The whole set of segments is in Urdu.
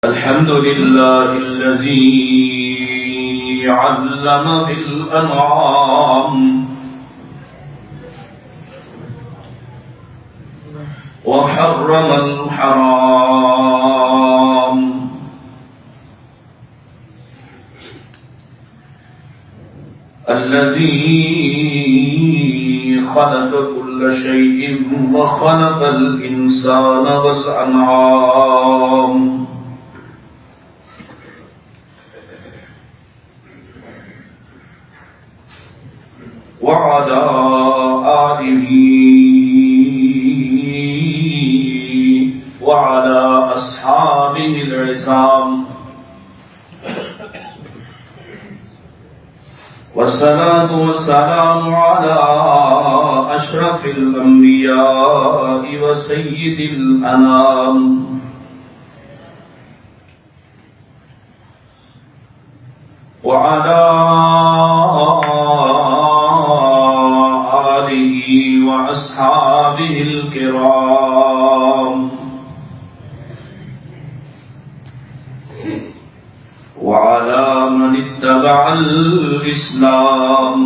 الحمد لله الذي علم بالأنعام وحرم الحرام الذي خلق كل شيء وخلق الإنسان والأنعام وعلى آله وعلى أصحابه العظام والصلاة والسلام على أشرف الأنبياء وسيد الأنام وعلى وأصحابه الكرام وعلى من اتبع الإسلام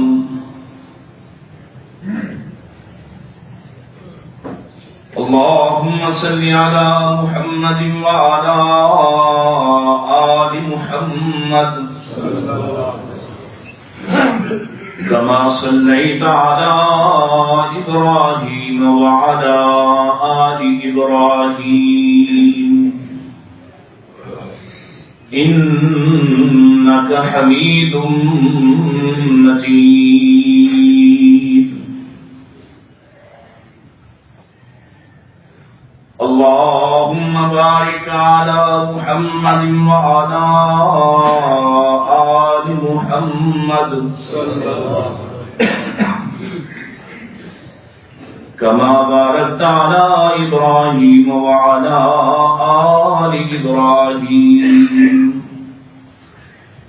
اللهم صل على محمد وعلى آل محمد كما صليت على إبراهيم وعلى آل إبراهيم إنك حميد مجيد اللهم بارك على محمد وعلى آل محمد كما باركت على إبراهيم وعلى آل إبراهيم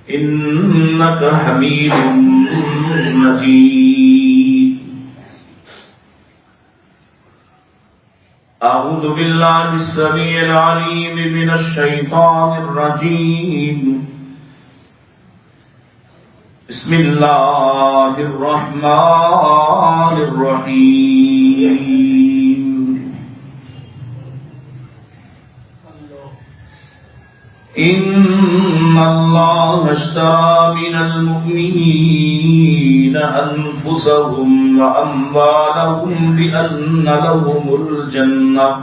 إنك حميد مجيد أعوذ بالله السميع العليم من الشيطان الرجيم بسم الله الرحمن الرحيم إن الله اشترى من المؤمنين أنفسهم وأموالهم بأن لهم الجنة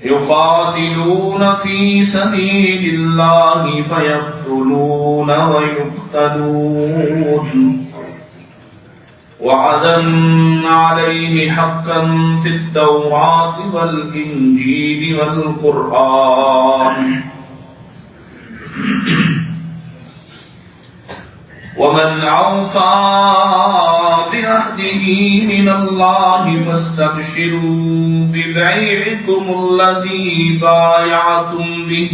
يقاتلون في سبيل الله فيقتلون ويقتلون وعدا عليه حقا في التوراة والإنجيل والقرآن ومن أوفى بعهده من الله فاستبشروا ببيعكم الذي بايعتم به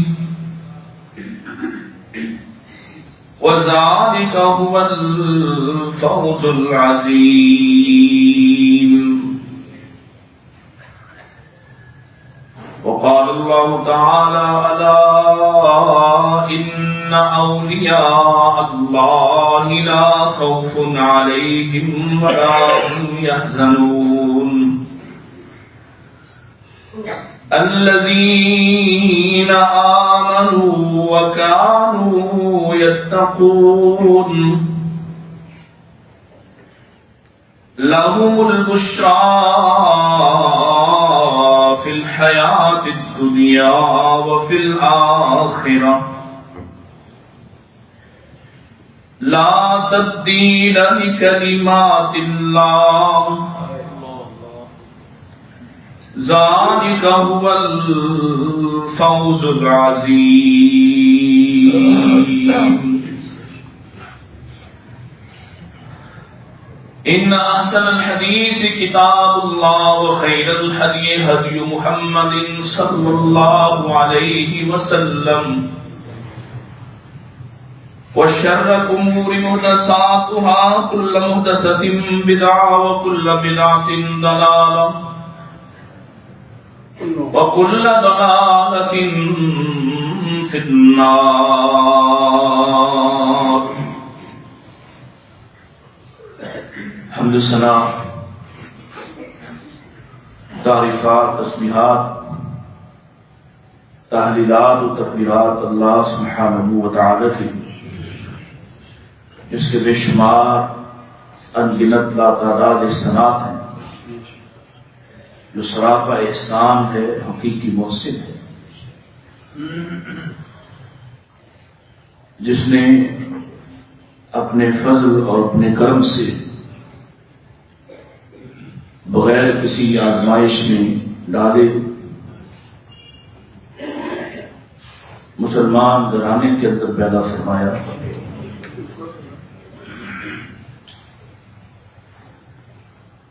وذلك هو الفوز العظيم. وقال الله تعالى ألا إن أولياء الله لا خوف عليهم ولا هم يحزنون الذين آمنوا وكانوا يتقون لهم البشرى في الحياة الدنيا وفي الآخرة لا تبديل لكلمات الله ذلك هو الفوز العظيم. إن أحسن الحديث كتاب الله وخير الهدي هدي محمد صلى الله عليه وسلم وشر الأمور محدثاتها كل محدثة بدعة وكل بدعة ضلالة وكل ضلالة في النار. حمد ثنا، تعریفات، تسبیحات، تحلیلات و تکبیرات اللہ سبحانہ و تعالی کی، جس کے بے شمار انگنت لاتعداد احسانات ہیں، جو سراپا احسان ہے، حقیقی محسن ہے، جس نے اپنے فضل اور اپنے کرم سے بغیر کسی آزمائش میں ڈالے مسلمان گھرانے کے اندر پیدا فرمایا،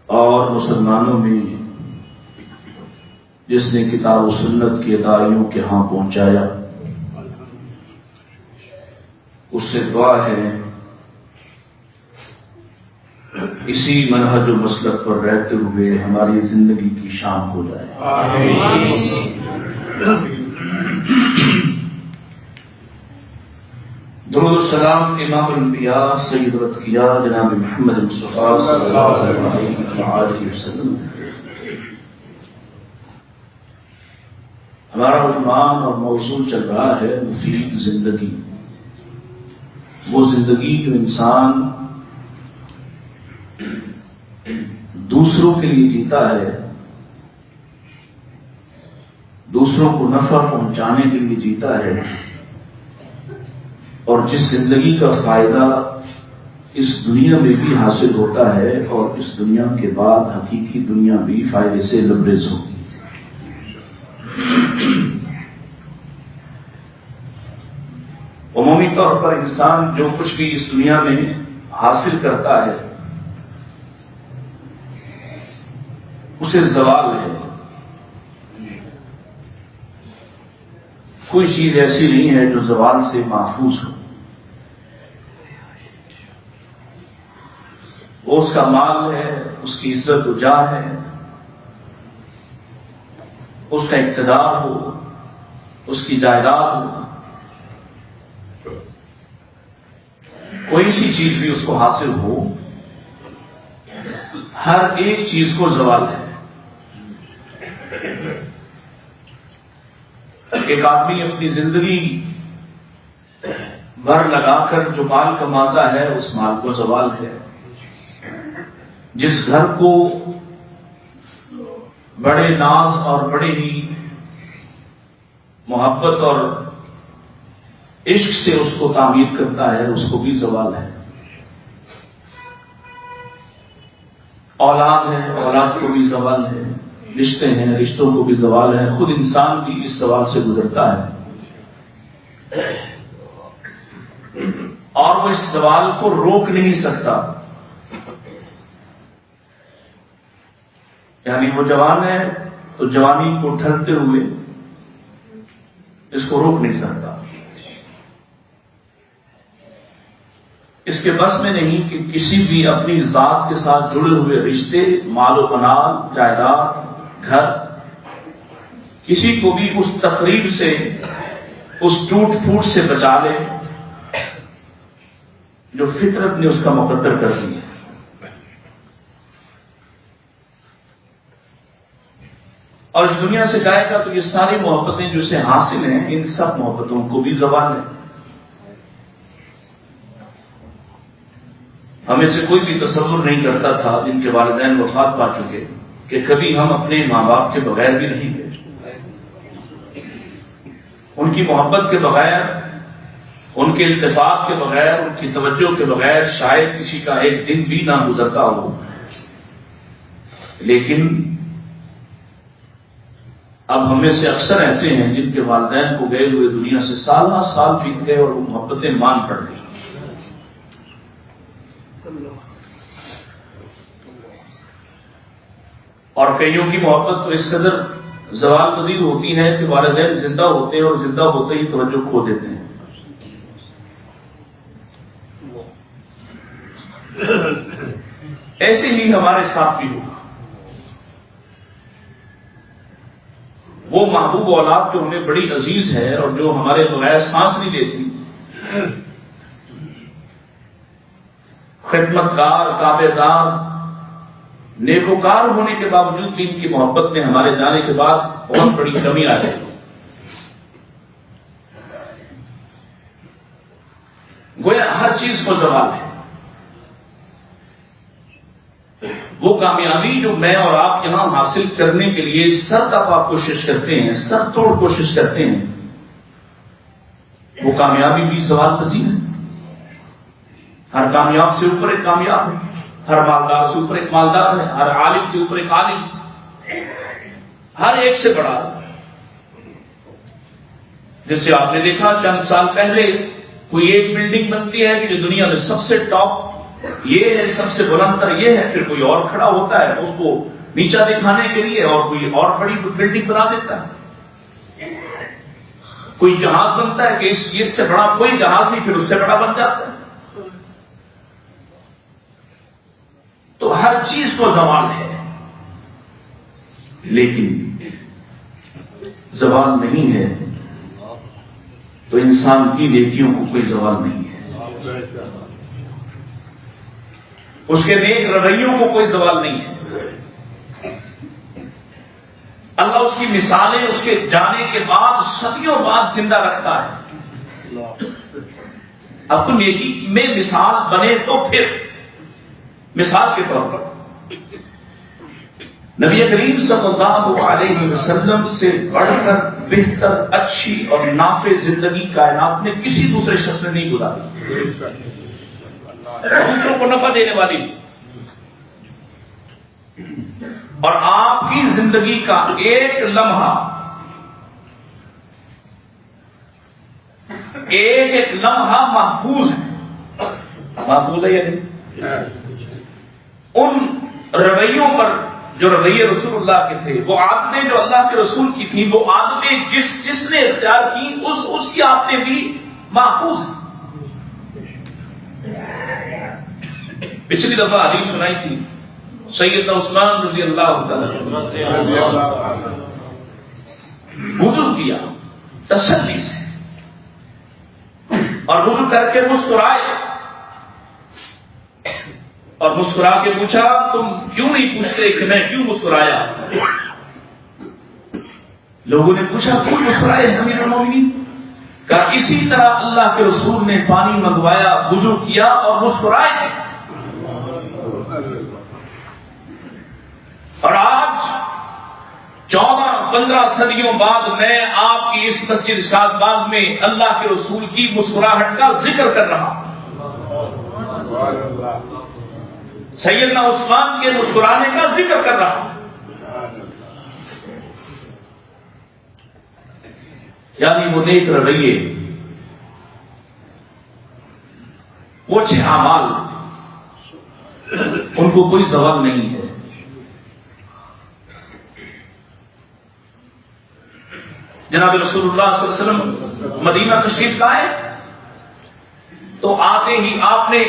اور مسلمانوں میں جس نے کتاب و سنت کے داعیوں کے ہاں پہنچایا، اس سے دعا ہے اسی منہج و مسلک پر رہتے ہوئے ہماری زندگی کی شان ہو جائے. درود و سلام امام الانبیاء سید الاتقیاء جناب محمد مصطفیٰ صلی اللہ علیہ وسلم. ہمارا عنوان اور موضوع چل رہا ہے مفید زندگی. وہ زندگی جو انسان دوسروں کے لیے جیتا ہے، دوسروں کو نفع پہنچانے کے لیے جیتا ہے، اور جس زندگی کا فائدہ اس دنیا میں بھی حاصل ہوتا ہے اور اس دنیا کے بعد حقیقی دنیا بھی فائدے سے لبریز ہوتی ہے. عمومی طور پر انسان جو کچھ بھی اس دنیا میں حاصل کرتا ہے اسے زوال ہے. کوئی چیز ایسی نہیں ہے جو زوال سے محفوظ ہو. وہ اس کا مال ہے، اس کی عزت و جاہ ہے، اس کا اقتدار ہو، اس کی جائیداد ہو، کوئی سی چیز بھی اس کو حاصل ہو، ہر ایک چیز کو زوال ہے. ایک آدمی اپنی زندگی بھر لگا کر جو مال کماتا ہے اس مال کو زوال ہے. جس گھر کو بڑے ناز اور بڑے ہی محبت اور عشق سے اس کو تعمیر کرتا ہے اس کو بھی زوال ہے. اولاد ہے، اولاد کو بھی زوال ہے. رشتے ہیں، رشتوں کو بھی زوال ہے. خود انسان بھی اس زوال سے گزرتا ہے، اور وہ اس زوال کو روک نہیں سکتا. یعنی وہ جوان ہے تو جوانی کو ڈھلتے ہوئے اس کو روک نہیں سکتا. اس کے بس میں نہیں کہ کسی بھی اپنی ذات کے ساتھ جڑے ہوئے رشتے، مال و بنال، جائیداد، گھر، کسی کو بھی اس تخریب سے، اس ٹوٹ پھوٹ سے بچا لے جو فطرت نے اس کا مقدر کر دی ہے. اور اس دنیا سے جائے گا تو یہ ساری محبتیں جو اسے حاصل ہیں ان سب محبتوں کو بھی زوال ہے. ہمیں سے کوئی بھی تصور نہیں کرتا تھا جن کے والدین وفات پا چکے کہ کبھی ہم اپنے ماں باپ کے بغیر بھی رہیں گے. ان کی محبت کے بغیر، ان کے اتفاق کے بغیر، ان کی توجہ کے بغیر شاید کسی کا ایک دن بھی نہ گزرتا ہو. لیکن اب ہمیں سے اکثر ایسے ہیں جن کے والدین کو گئے ہوئے دنیا سے سالہ سال بیت گئے اور وہ محبتیں مان پڑ گئی. اور کئیوں کی محبت تو اس قدر زوال پذیر ہوتی ہے کہ والدین زندہ ہوتے ہیں اور زندہ ہوتے ہی توجہ کھو دیتے ہیں. ایسے ہی ہمارے ساتھ بھی ہوگا. وہ محبوب اولاد جو ہمیں بڑی عزیز ہے اور جو ہمارے بغیر سانس نہیں لیتی، خدمت گار، تابع دار، نیکوکار ہونے کے باوجود بھی ان کی محبت میں ہمارے جانے کے بعد بہت بڑی کمی آ گئی۔ گویا ہر چیز کو زوال ہے۔ وہ کامیابی جو میں اور آپ یہاں حاصل کرنے کے لیے سر تپا کوشش کرتے ہیں، سر توڑ کوشش کرتے ہیں، وہ کامیابی بھی زوال پذیر ہے۔ ہر کامیاب سے اوپر ایک کامیاب ہے، ہر مالدار سے اوپر ایک مالدار ہے، ہر عالم سے اوپر ایک عالم، ہر ایک سے بڑا۔ جیسے آپ نے دیکھا چند سال پہلے کوئی ایک بلڈنگ بنتی ہے کہ جو دنیا میں سب سے ٹاپ یہ ہے، سب سے بلند تر یہ ہے، پھر کوئی اور کھڑا ہوتا ہے اس کو نیچا دکھانے کے لیے اور کوئی اور بڑی بلڈنگ بنا دیتا ہے۔ کوئی جہاز بنتا ہے کہ اس سے بڑا کوئی جہاز نہیں، پھر اس سے بڑا بن جاتا ہے۔ تو ہر چیز کو زوال ہے، لیکن زوال نہیں ہے تو انسان کی نیکیوں کو کوئی زوال نہیں ہے، اس کے نیک رویوں کو کوئی زوال نہیں ہے۔ اللہ اس کی مثالیں اس کے جانے کے بعد صدیوں بعد زندہ رکھتا ہے۔ اب تو نیکی میں مثال بنے تو پھر مثال کے طور پر نبی کریم صلی اللہ علیہ وسلم سے بڑھ کر بہتر، اچھی اور نافع زندگی کائنات میں کسی دوسرے شخص نے نہیں گزاری، دوسروں کو نفع دینے والی۔ اور آپ کی زندگی کا ایک لمحہ، ایک لمحہ محفوظ ہے، محفوظ ہے یا نہیں؟ ان رویوں پر جو رویے رسول اللہ کے تھے، وہ عادتیں جو اللہ کے رسول کی تھیں، وہ عادتیں جس نے اختیار کی اس کی عادتیں بھی محفوظ ہیں۔ پچھلی دفعہ حدیث سنائی تھی، سیدنا عثمان رضی اللہ تعالی وضو کیا تسلی سے اور وضو کر کے مسکرائے اور مسکرا کے پوچھا تم کیوں نہیں پوچھتے کہ میں کیوں مسکرایا؟ لوگوں نے پوچھا کیوں مسکرائے امیر المومنین؟ کہا اسی طرح اللہ کے رسول نے پانی منگوایا، وضو کیا اور مسکرائے تھے۔ اور آج 14-15 صدیوں بعد میں آپ کی اس مسجد شاد باغ میں اللہ کے رسول کی مسکراہٹ کا ذکر کر رہا ہوں، سیدنا عثمان کے مسکرانے کا ذکر کر رہا ہوں۔ یعنی وہ نیک رویے، وہ اچھے اعمال، ان کو کوئی زوال نہیں ہے۔ جناب رسول اللہ صلی اللہ علیہ وسلم مدینہ تشریف لائے تو آتے ہی آپ نے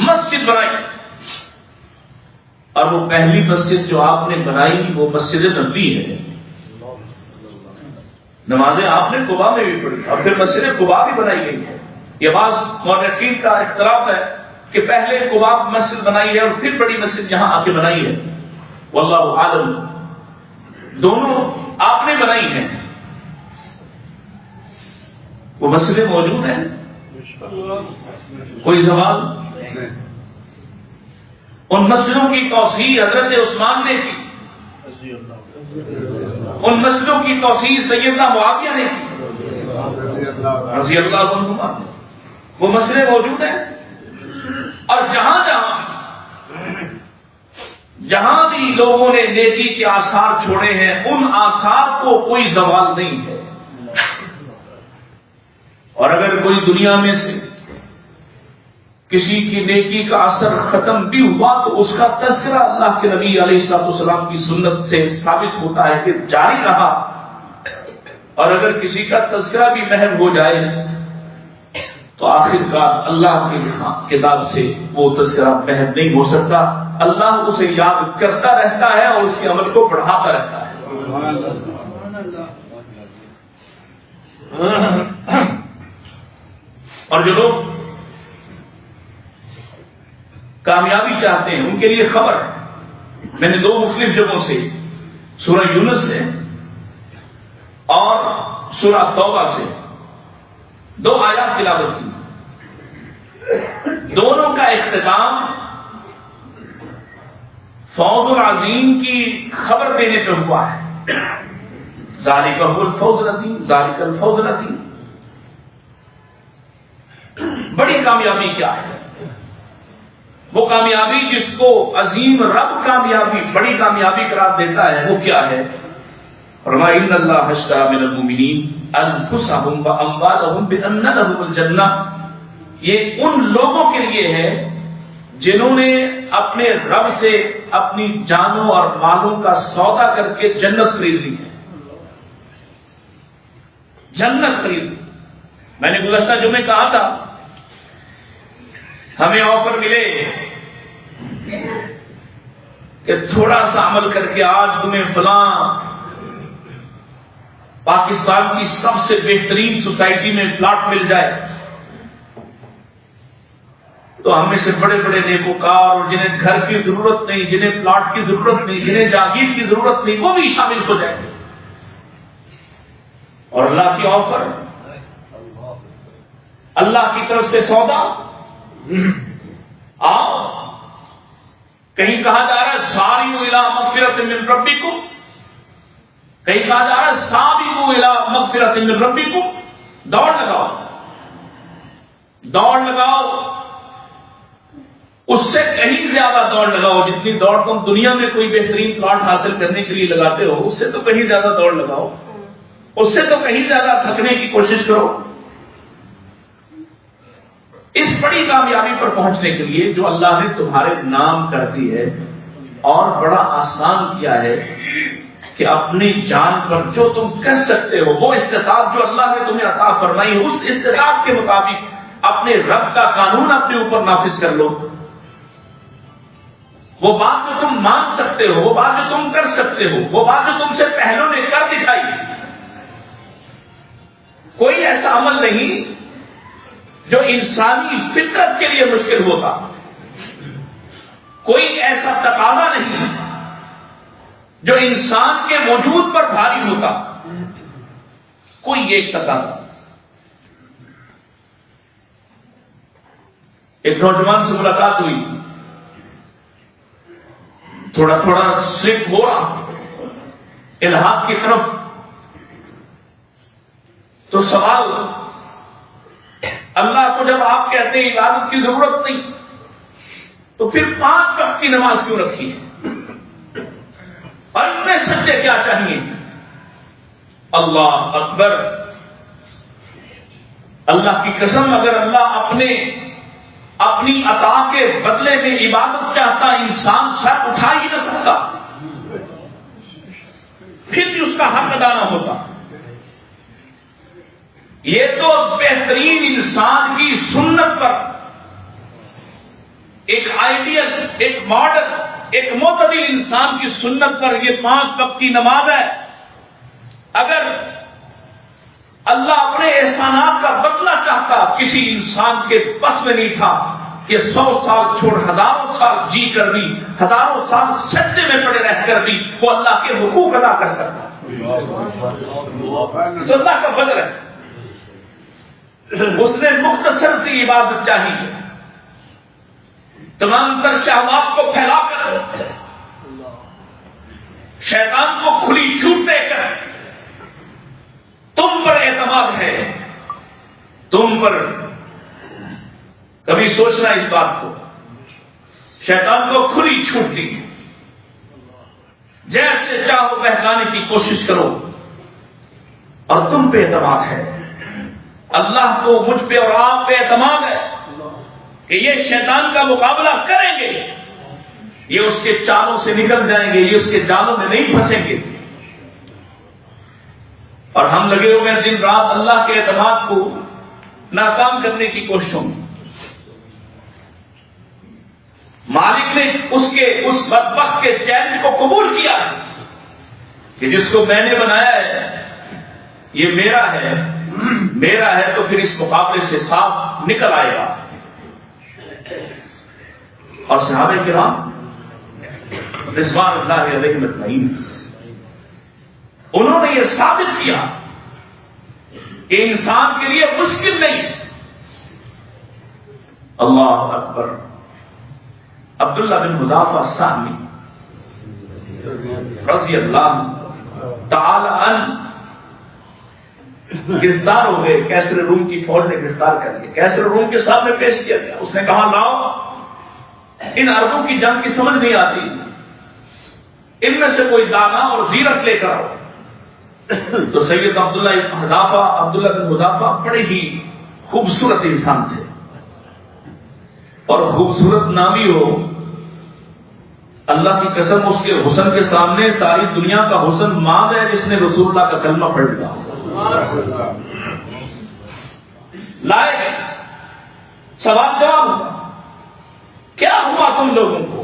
مسجد بنائی، اور وہ پہلی مسجد جو آپ نے بنائی وہ مسجد نبوی ہے۔ نمازیں آپ نے قباء میں بھی پڑھی اور پھر مسجد قباء بھی بنائی گئی ہے۔ یہ بعض مورخین کا اختلاف ہے کہ پہلے قباء مسجد بنائی ہے اور پھر بڑی مسجد یہاں آ کے بنائی ہے، واللہ عالم، دونوں آپ نے بنائی ہیں۔ وہ مسجدیں موجود ہیں، کوئی زوال نہیں۔ ان مسجدوں کی توسیع حضرت عثمان نے کی، ان مسجدوں کی توسیع سیدنا معاویہ نے کی رضی اللہ عنہما۔ وہ مسجدیں موجود ہیں، اور جہاں بھی لوگوں نے نیکی کے آثار چھوڑے ہیں ان آثار کو کوئی زوال نہیں ہے۔ اور اگر کوئی دنیا میں سے کسی کی نیکی کا اثر ختم بھی ہوا تو اس کا تذکرہ اللہ کے نبی علیہ الصلوۃ والسلام کی سنت سے ثابت ہوتا ہے کہ جاری رہا، اور اگر کسی کا تذکرہ بھی محو ہو جائے تو آخر کار اللہ کی کتاب سے وہ تذکرہ محو نہیں ہو سکتا۔ اللہ اسے یاد کرتا رہتا ہے اور اس کے عمل کو بڑھاتا رہتا ہے۔ اور جو لوگ کامیابی چاہتے ہیں ان کے لیے خبر ہے، میں نے 2 مختلف جگہوں سے سورہ یونس سے اور سورہ توبہ سے 2 آیات تلاوت کی، دونوں کا اختتام فوز العظیم کی خبر دینے پہ ہوا ہے۔ ذالک هو الفوز العظیم، ذالک الفوز العظیم۔ بڑی کامیابی کیا ہے؟ وہ کامیابی جس کو عظیم رب کامیابی، بڑی کامیابی قرار دیتا ہے، وہ کیا ہے؟ فرمایا ان اللہ اشتری من المؤمنین انفسهم واموالهم بان لهم الجنہ۔ یہ ان لوگوں کے لیے ہے جنہوں نے اپنے رب سے اپنی جانوں اور مالوں کا سودا کر کے جنت خرید لی ہے، جنت خرید لی۔ میں نے گزشتہ جمعے کہا تھا ہمیں آفر ملے کہ تھوڑا سا عمل کر کے آج تمہیں فلاں پاکستان کی سب سے بہترین سوسائٹی میں پلاٹ مل جائے، تو ہم میں سے بڑے بڑے نیکوکار اور جنہیں گھر کی ضرورت نہیں، جنہیں پلاٹ کی ضرورت نہیں، جنہیں جاگیر کی ضرورت نہیں، وہ بھی شامل ہو جائیں گے۔ اور اللہ کی آفر، اللہ کی طرف سے سودا، آؤ۔ کہیں کہا جا رہا ہے ساریو الی مغفرۃ من ربکم، کہیں کہا جا رہا ہے سابقوا الی مغفرۃ من ربکم۔ دوڑ لگاؤ، دوڑ لگاؤ، اس سے کہیں زیادہ دوڑ لگاؤ، جتنی دوڑ تم دنیا میں کوئی بہترین پلاٹ حاصل کرنے کے لیے لگاتے ہو، اس سے تو کہیں زیادہ دوڑ لگاؤ، اس سے تو کہیں زیادہ تھکنے کی کوشش کرو۔ اس بڑی کامیابی پر پہنچنے کے لیے جو اللہ نے تمہارے نام کر دی ہے اور بڑا آسان کیا ہے کہ اپنی جان پر جو تم کر سکتے ہو، وہ استطاعت جو اللہ نے تمہیں عطا فرمائی ہے، اس استطاعت کے مطابق اپنے رب کا قانون اپنے اوپر نافذ کر لو۔ وہ بات جو تم مان سکتے ہو، وہ بات جو تم کر سکتے ہو، وہ بات جو تم سے پہلوں نے کر دکھائی۔ کوئی ایسا عمل نہیں جو انسانی فطرت کے لیے مشکل ہوتا، کوئی ایسا تقاضا نہیں جو انسان کے وجود پر بھاری ہوتا، کوئی ایک تقاضا۔ ایک نوجوان سے ملاقات ہوئی، تھوڑا تھوڑا سلپ ہو رہا الہاد کی طرف، تو سوال، اللہ کو جب آپ کہتے ہیں عبادت کی ضرورت نہیں، تو پھر 5 وقت کی نماز کیوں رکھی ہے؟ اور اتنے سجدے کیا چاہیے؟ اللہ اکبر، اللہ کی قسم، اگر اللہ اپنی عطا کے بدلے میں عبادت چاہتا، انسان سر اٹھا ہی نہ سکتا، پھر بھی اس کا حق ادا نہ ہوتا۔ یہ تو بہترین انسان کی سنت پر، ایک آئیڈیل، ایک ماڈل، ایک معتدل انسان کی سنت پر یہ 5 وقت کی نماز ہے۔ اگر اللہ اپنے احسانات کا بدلہ چاہتا، کسی انسان کے بس میں نہیں تھا کہ 100 سال چھوڑ ہزاروں سال جی کر بھی، ہزاروں سال سجدے میں پڑے رہ کر بھی وہ اللہ کے حقوق ادا کر سکتا۔ تو اللہ کا فضل ہے، اس نے مختصر سی عبادت چاہیے، تمام تر شہوات کو پھیلا کر، شیطان کو کھلی چھوٹ دے کر، تم پر اعتماد ہے، تم پر۔ کبھی سوچنا اس بات کو، شیطان کو کھلی چھوٹ دی، جیسے چاہو بہکانے کی کوشش کرو، اور تم پہ اعتماد ہے، اللہ کو مجھ پہ اور آپ پہ اعتماد ہے کہ یہ شیطان کا مقابلہ کریں گے، یہ اس کے چالوں سے نکل جائیں گے، یہ اس کے جالوں میں نہیں پھنسیں گے۔ اور ہم لگے ہوئے ہیں دن رات اللہ کے اعتماد کو ناکام کرنے کی کوششوں میں۔ مالک نے اس بدبخت کے چیلنج کو قبول کیا ہے، کہ جس کو میں نے بنایا ہے یہ میرا ہے تو پھر اس مقابلے سے صاف نکل آئے گا. اور صحابہ کرام رضوان اللہ علیہم اجمعین انہوں نے یہ ثابت کیا کہ انسان کے لیے مشکل نہیں. اللہ اکبر. عبداللہ بن حذافہ السہمی رضی اللہ تعالی عنہ گرفتار ہو گئے. کیسر روم کی فوج نے گرفتار کر لیا. کیسر روم کے سامنے پیش کیا گیا. اس نے کہا لاؤ ان عربوں کی جنگ کی سمجھ نہیں آتی, ان میں سے کوئی دانا اور زیرت لے کر آؤ. تو سید عبداللہ بن حذافہ بڑے ہی خوبصورت انسان تھے, اور خوبصورت نامی ہو اللہ کی قسم اس کے حسن کے سامنے ساری دنیا کا حسن ماں ہے جس نے رسول اللہ کا کلمہ پڑھ لیا. لائے گئے سوال جواب ہوا. کیا ہوا تم لوگوں کو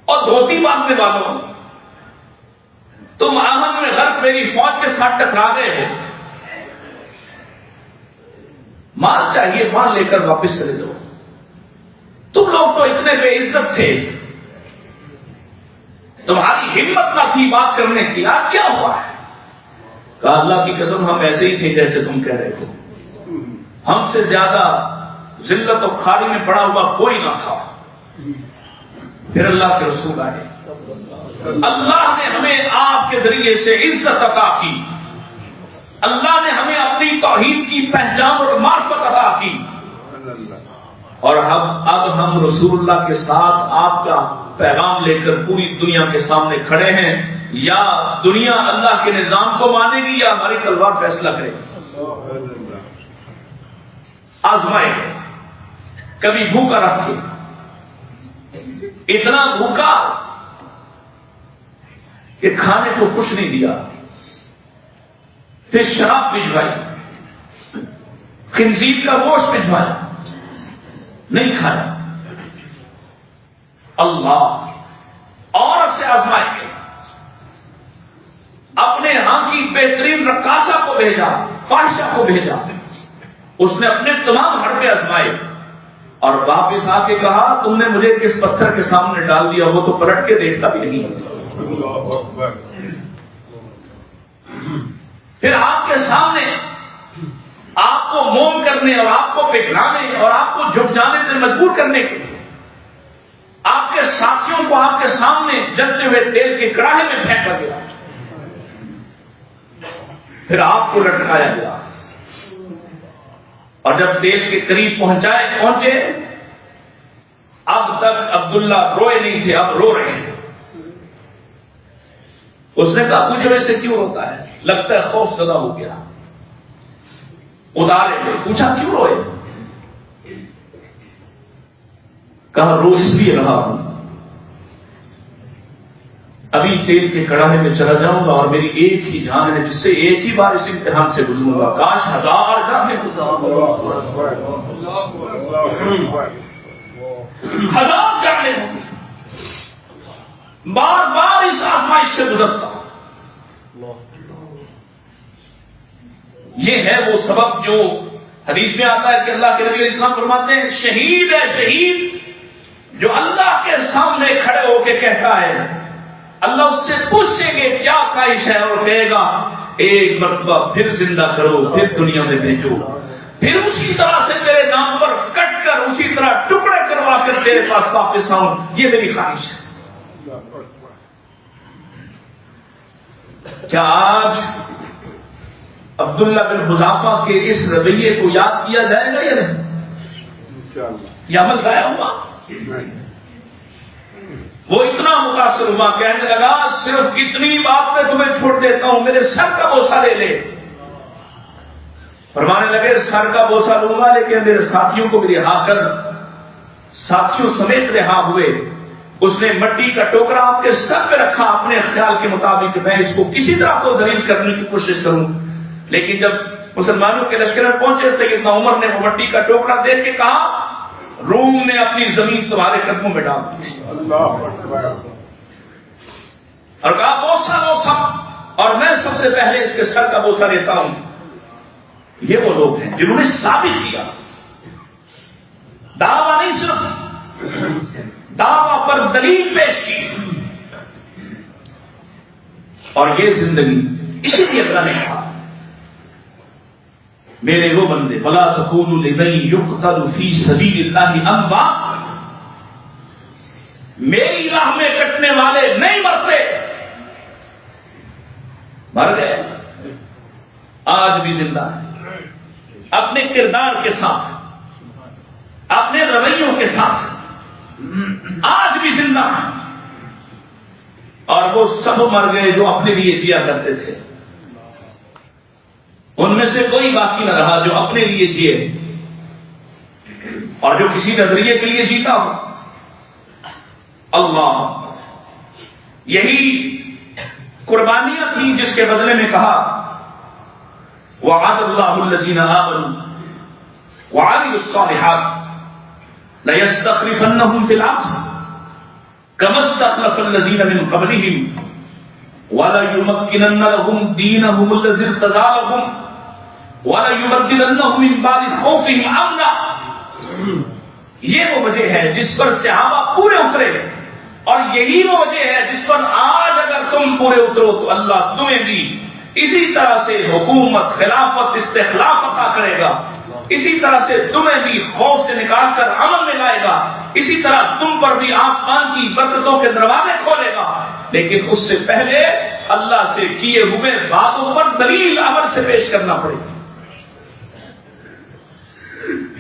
اور دھوتی باندھنے والوں, تم آہن میں غرق میری فوج کے ساتھ ٹکرا گئے ہو. مال چاہیے مال لے کر واپس چلے جاؤ. تم لوگ تو اتنے بے عزت تھے, تمہاری ہمت نہ تھی بات کرنے کی, آج کیا ہوا ہے؟ کہا اللہ کی قسم ہم ایسے ہی تھے جیسے تم کہہ رہے ہو. ہم سے زیادہ ذلت اور کھاڑی میں پڑا ہوا کوئی نہ تھا. پھر اللہ کے رسول آئے. اللہ نے ہمیں آپ کے ذریعے سے عزت عطا کی. اللہ نے ہمیں اپنی توحید کی پہچان اور معرفت عطا کی. اور اب ہم رسول اللہ کے ساتھ آپ کا پیغام لے کر پوری دنیا کے سامنے کھڑے ہیں. یا دنیا اللہ کے نظام کو مانے گی یا ہماری تلوار فیصلہ کرے گی. آزمائے گئے. کبھی بھوکا رکھ کے, اتنا بھوکا کہ کھانے کو کچھ نہیں دیا. پھر شراب بھجوائی, خنزیر کا گوشت بھجوایا, نہیں کھایا. اللہ عورت سے آزمائے گئے. اپنے ہاں کی بہترین رقاصہ کو بھیجا, فاحشہ کو بھیجا. اس نے اپنے تمام حربے آزمائے اور واپس آ کے کہا تم نے مجھے کس پتھر کے سامنے ڈال دیا, وہ تو پلٹ کے دیکھتا بھی نہیں. پھر آپ کے سامنے آپ کو موم کرنے اور آپ کو پگھلانے اور آپ کو جھک جانے سے مجبور کرنے کے لیے آپ کے ساتھیوں کو آپ کے سامنے جلتے ہوئے تیل کے کڑاہے میں پھینکا گیا. پھر آپ کو لٹکایا گیا اور جب تیل کے قریب پہنچے اب تک عبداللہ روئے نہیں تھے, اب رو رہے ہیں. اس نے کہا پوچھو اس سے کیوں روتا ہے؟ لگتا ہے خوف زدہ ہو گیا. ادارے ہوئے پوچھا کیوں روئے؟ کہا رو اس لیے رہا ہوں ابھی تیل کے کڑاہے میں چلا جاؤں گا اور میری ایک ہی جان ہے جس سے ایک ہی بار اس امتحان سے گزروں گا. کاش 1000 جانیں ہزار جانیں بار بار اس آزمائش سے گزرتا. یہ ہے وہ سبب جو حدیث میں آتا ہے کہ اللہ کے نبی علیہ السلام فرماتے ہیں شہید ہے شہید جو اللہ کے سامنے کھڑے ہو کے کہتا ہے, اللہ اس سے پوچھیں گے کیا خواہش ہے اور کہے گا ایک مرتبہ پھر زندہ کرو, پھر دنیا میں بھیجو, پھر اسی طرح سے تیرے نام پر کٹ کر اسی طرح ٹکڑے کروا کر تیرے پاس واپس آؤں, یہ میری خواہش ہے. کیا آج عبداللہ بن حذافہ کے اس رویے کو یاد کیا جائے گا یا نہیں؟ یہ عمل ضائع ہوا. وہ اتنا متاثر ہوا کہنے لگا صرف اتنی بات میں تمہیں چھوڑ دیتا ہوں, میرے سر کا بوسہ لے لے. فرمانے لگے سر کا بوسہ لوں گا لیکن میرے ساتھیوں کو بھی رہا کر. ساتھیوں سمیت رہا ہوئے. اس نے مٹی کا ٹوکرا آپ کے سر پہ رکھا اپنے خیال کے مطابق میں اس کو کسی طرح تو ذلیل کرنے کی کوشش کروں. لیکن جب مسلمانوں کے لشکر میں پہنچے سیدنا عمر نے وہ مٹی کا ٹوکرا دیکھ کے کہا روم نے اپنی زمین تمہارے قدموں میں ڈال دی. اور کہا بوسہ لو سب، اور میں سب سے پہلے اس کے سر کا بوسہ لیتا ہوں۔ یہ وہ لوگ ہیں جنہوں نے ثابت کیا، دعویٰ نہیں صرف، دعویٰ پر دلیل پیش کی۔ اور یہ زندگی اسی لیے اللہ نے کہا میرے وہ بندے وَلَا تَكُونُوا لِمَن يُقْتَلُ فِي سَبِيلِ اللَّهِ أَمْوَاتٌ، میری راہ میں کٹنے والے نہیں مرتے، مر گئے، آج بھی زندہ ہے، اپنے کردار کے ساتھ، اپنے رویوں کے ساتھ آج بھی زندہ ہیں۔ اور وہ سب مر گئے جو اپنے لیے جیا کرتے تھے، ان میں سے کوئی باقی نہ رہا جو اپنے لیے جیے اور جو کسی نظریے کے لیے جیتا ہو۔ اللہ، یہی قربانیاں تھیں جس کے بدلے میں کہا وعد اللہ الذین آمنوا وعملوا الصالحات لَيَسْتَخْلِفَنَّهُمْ فِي الْأَرْضِ كَمَا اسْتَخْلَفَ الَّذِينَ مِنْ قَبْلِهِمْ وَلَيُمَكِّنَنَّ لَهُمْ دِينَهُمُ الَّذِي ارْتَضَىٰ لَهُمْ وَلَيُبَدِّلَنَّهُم مِّن بَعْدِ خَوْفِهِمْ أَمْنًا۔ یہ وہ وجہ ہے جس پر صحابہ پورے اترے، اور یہی وہ وجہ ہے جس پر آج اگر تم پورے اترو تو اللہ تمہیں بھی اسی طرح سے حکومت، خلافت، استخلاف عطا کرے گا، اسی طرح سے تمہیں بھی خوف سے نکال کر عمل میں لائے گا، اسی طرح تم پر بھی آسمان کی برکتوں کے دروازے کھولے گا، لیکن اس سے پہلے اللہ سے کیے ہوئے باتوں پر دلیل عمل سے پیش کرنا پڑے گا۔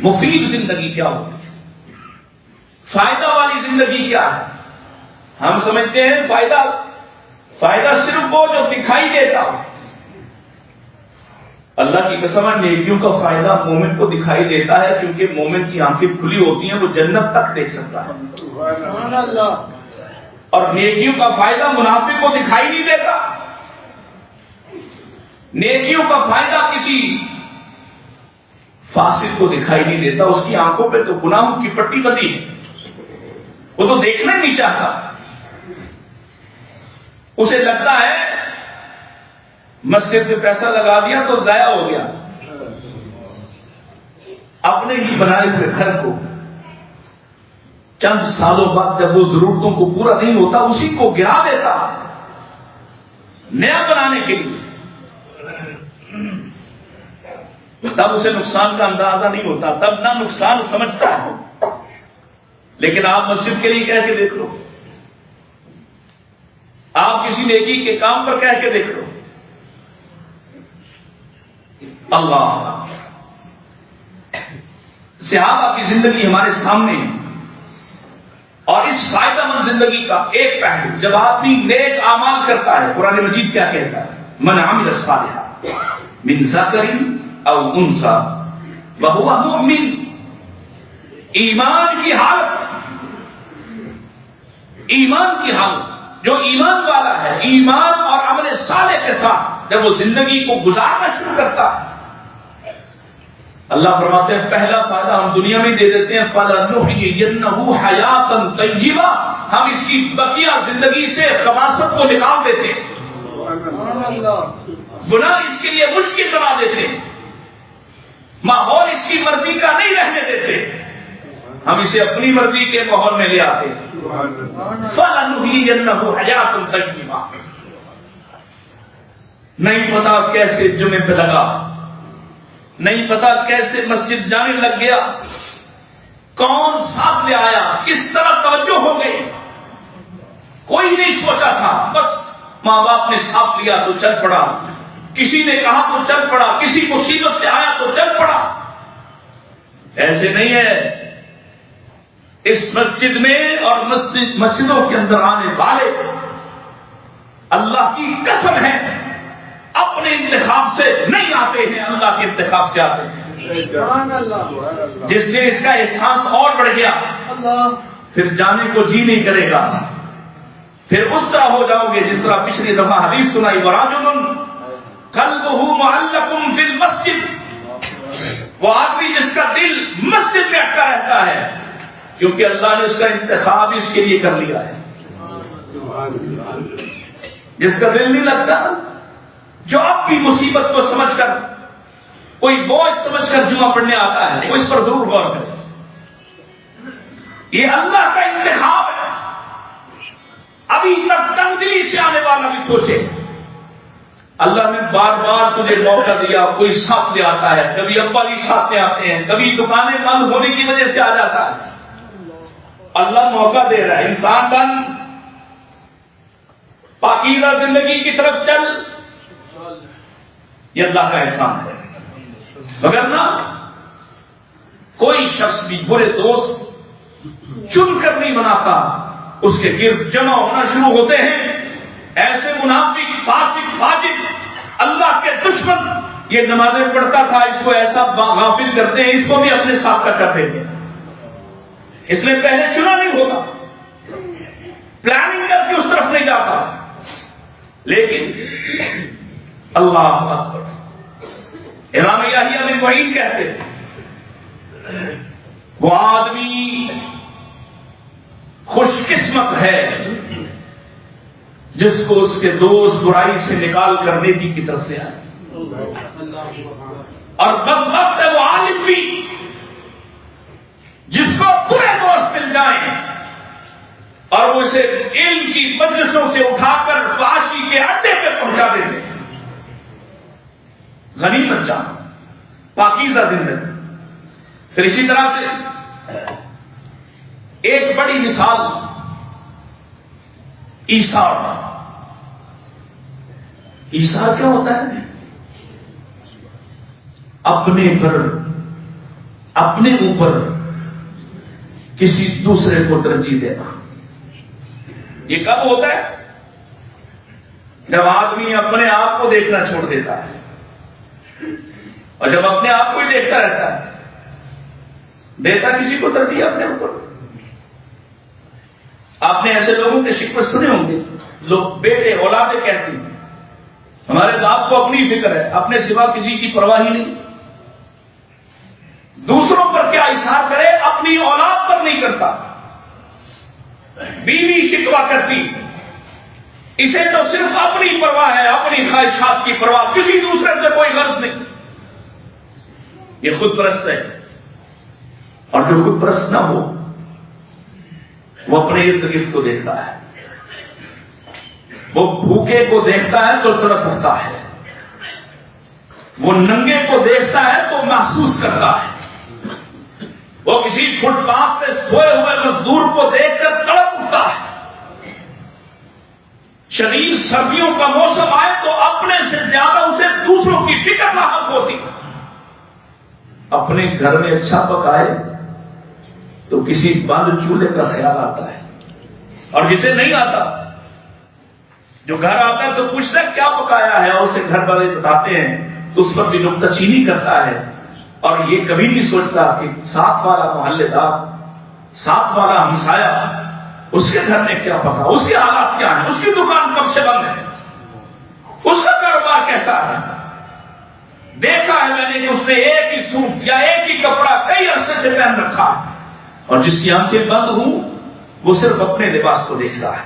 مفید زندگی کیا ہوتی ہے؟ فائدہ والی زندگی کیا ہے؟ ہم سمجھتے ہیں فائدہ صرف وہ جو دکھائی دیتا ہو۔ اللہ کی قسم ہے نیکیوں کا فائدہ مومن کو دکھائی دیتا ہے، کیونکہ مومن کی آنکھیں کھلی ہوتی ہیں، وہ جنت تک دیکھ سکتا ہے۔ اور نیکیوں کا فائدہ منافق کو دکھائی نہیں دیتا۔ نیکیوں کا فائدہ کسی فاسق کو دکھائی نہیں دیتا، اس کی آنکھوں پہ تو گناہوں کی پٹی بندھی ہے، وہ تو دیکھنا نہیں چاہتا۔ اسے لگتا ہے مسجد میں پیسہ لگا دیا تو ضائع ہو گیا، اپنے ہی بنائے ہوئے گھر کو چند سالوں بعد جب وہ ضرورتوں کو پورا نہیں ہوتا اسی کو گرا دیتا نیا بنانے کے لیے، تب اسے نقصان کا اندازہ نہیں ہوتا، تب نہ نقصان سمجھتا ہے۔ لیکن آپ مسجد کے لیے کہہ کے دیکھ لو، آپ کسی نیکی کے کام پر کہہ کے دیکھ لو، اللہ صحابہ کی زندگی ہمارے سامنے ہے۔ اور اس فائدہ مند زندگی کا ایک پہلو، جب آدمی نیک اعمال کرتا ہے، قرآن مجید کیا کہتا ہے؟ من عمل صالحا من ذکر او انثى وهو مؤمن، ایمان کی حالت جو ایمان والا ہے، ایمان اور عمل صالح کے ساتھ جب وہ زندگی کو گزارنا شروع کرتا ہے، اللہ فرماتے ہیں پہلا فائدہ ہم دنیا میں دے دیتے ہیں، فَلَنُحْيِيَنَّهُ حَيَاةً طَيِّبَةً، ہم اس کی بقیہ زندگی سے خباثت کو نکال دیتے ہیں، گناہ اس کے لیے مشکل بنا دیتے ہیں، ماحول اس کی مرضی کا نہیں رہنے دیتے، ہم اسے اپنی مرضی کے ماحول میں لے آتے ہیں۔ فَلَنُحْيِيَنَّهُ حَيَاةً طَيِّبَةً، نہیں پتا کیسے جمعے پہ لگا، نہیں پتا کیسے مسجد جانے لگ گیا، کون ساتھ لے آیا، کس طرح توجہ ہو گئی، کوئی نہیں سوچا تھا، بس ماں باپ نے ساتھ لیا تو چل پڑا، کسی نے کہا تو چل پڑا، کسی مصیبت سے آیا تو چل پڑا۔ ایسے نہیں ہے، اس مسجد میں اور مسجدوں کے اندر آنے والے اللہ کی قسم ہے اپنے انتخاب سے نہیں آتے ہیں، اللہ کے انتخاب سے آتے ہیں۔ جس دن اس کا احساس اور بڑھ گیا پھر جانے کو جی نہیں کرے گا، پھر اس طرح ہو جاؤ گے جس طرح پچھلی دفعہ حدیث سنائی، وَرَجُلٌ قَلْبُهُ مُعَلَّقٌ فِي الْمَسْجِدِ، وہ آدمی جس کا دل مسجد میں اٹکا رہتا ہے، کیونکہ اللہ نے اس کا انتخاب اس کے لیے کر لیا ہے۔ جس کا دل نہیں لگتا، جو آپ کی مصیبت کو سمجھ کر کوئی بوجھ سمجھ کر جمعہ پڑھنے آتا ہے، وہ اس پر ضرور غور کرے. یہ اللہ کا انتخاب ہے. ابھی تک تنگ دلی سے آنے والا بھی سوچے، اللہ نے بار بار تجھے موقع دیا، کوئی ساتھ لے آتا ہے، کبھی ابا بھی ساتھ لے آتے ہیں، کبھی دکانیں بند ہونے کی وجہ سے آ جاتا ہے. اللہ موقع دے رہا ہے، انسان بن، پاکیزہ زندگی کی طرف چل. یہ اللہ کا احسان ہے. مگر نہ کوئی شخص بھی برے دوست چن کر نہیں بناتا، اس کے گرد جمع ہونا شروع ہوتے ہیں ایسے منافق، فاسق، فاجر، اللہ کے دشمن. یہ نمازیں پڑھتا تھا، اس کو ایسا غافل کرتے ہیں، اس کو بھی اپنے ساتھ کا کر دیتے ہیں. اس نے پہلے چنا نہیں ہوتا، پلاننگ کر کے اس طرف نہیں جاتا. لیکن اللہ اکبر، امام یحییٰ بن معین کہتے ہیں وہ آدمی خوش قسمت ہے جس کو اس کے دوست برائی سے نکال کر نیکی کی طرف سے آئے، اور بدبخت ہے وہ عالم بھی جس کو برے دوست مل جائیں اور وہ اسے علم کی مجلسوں سے اٹھا کر فحاشی کے اڈے پہ پہنچا دیتے. غنیمت جان، پاکیزہ زندگی. پھر اسی طرح سے ایک بڑی مثال ایثار. ایثار کیا ہوتا ہے؟ اپنے اوپر کسی دوسرے کو ترجیح دینا. یہ کب ہوتا ہے؟ جب آدمی اپنے آپ کو دیکھنا چھوڑ دیتا ہے اور جب اپنے آپ کو ہی دیکھتا رہتا ہے. دیتا کسی کو ترجیح اپنے اوپر. آپ نے ایسے لوگوں کے شکوے سنے ہوں گے، لوگ بیٹے اولادیں کہتی ہیں ہمارے باپ کو اپنی فکر ہے، اپنے سوا کسی کی پرواہ ہی نہیں. دوسروں پر کیا اظہار کرے، اپنی اولاد پر نہیں کرتا. بیوی شکوہ کرتی، اسے تو صرف اپنی پرواہ ہے، اپنی خواہشات کی پرواہ، کسی دوسرے سے کوئی غرض نہیں. یہ خود پرست ہے. اور جو خود پرست نہ ہو وہ اپنے ارد گرد کو دیکھتا ہے. وہ بھوکے کو دیکھتا ہے تو تڑپ اٹھتا ہے، وہ ننگے کو دیکھتا ہے تو محسوس کرتا ہے، وہ کسی فٹ پاتھ پہ سوئے ہوئے مزدور کو دیکھ کر تڑپ اٹھتا ہے. شدید سردیوں کا موسم آئے تو اپنے سے زیادہ اسے دوسروں کی فکر لاحق ہوتی. اپنے گھر میں اچھا پکائے تو کسی بند چولہے کا خیال آتا ہے، اور جسے نہیں آتا، جو گھر آتا ہے تو پوچھتا ہے کیا پکایا ہے، اور اسے گھر والے بتاتے ہیں تو اس پر بھی نکتہ چینی کرتا ہے. اور یہ کبھی نہیں سوچتا کہ ساتھ والا محلے دار، ساتھ والا ہمسایا، اس کے گھر میں کیا پکا، اس کے حالات کیا ہیں، اس کی دکان کب سے بند ہے، اس کا کاروبار کیسا ہے. دیکھا ہے میں نے کہ اس نے ایک ہی سوٹ یا ایک ہی کپڑا کئی عرصے سے پہن رکھا ہے، اور جس کی آنکھیں بند ہوں وہ صرف اپنے لباس کو دیکھتا ہے،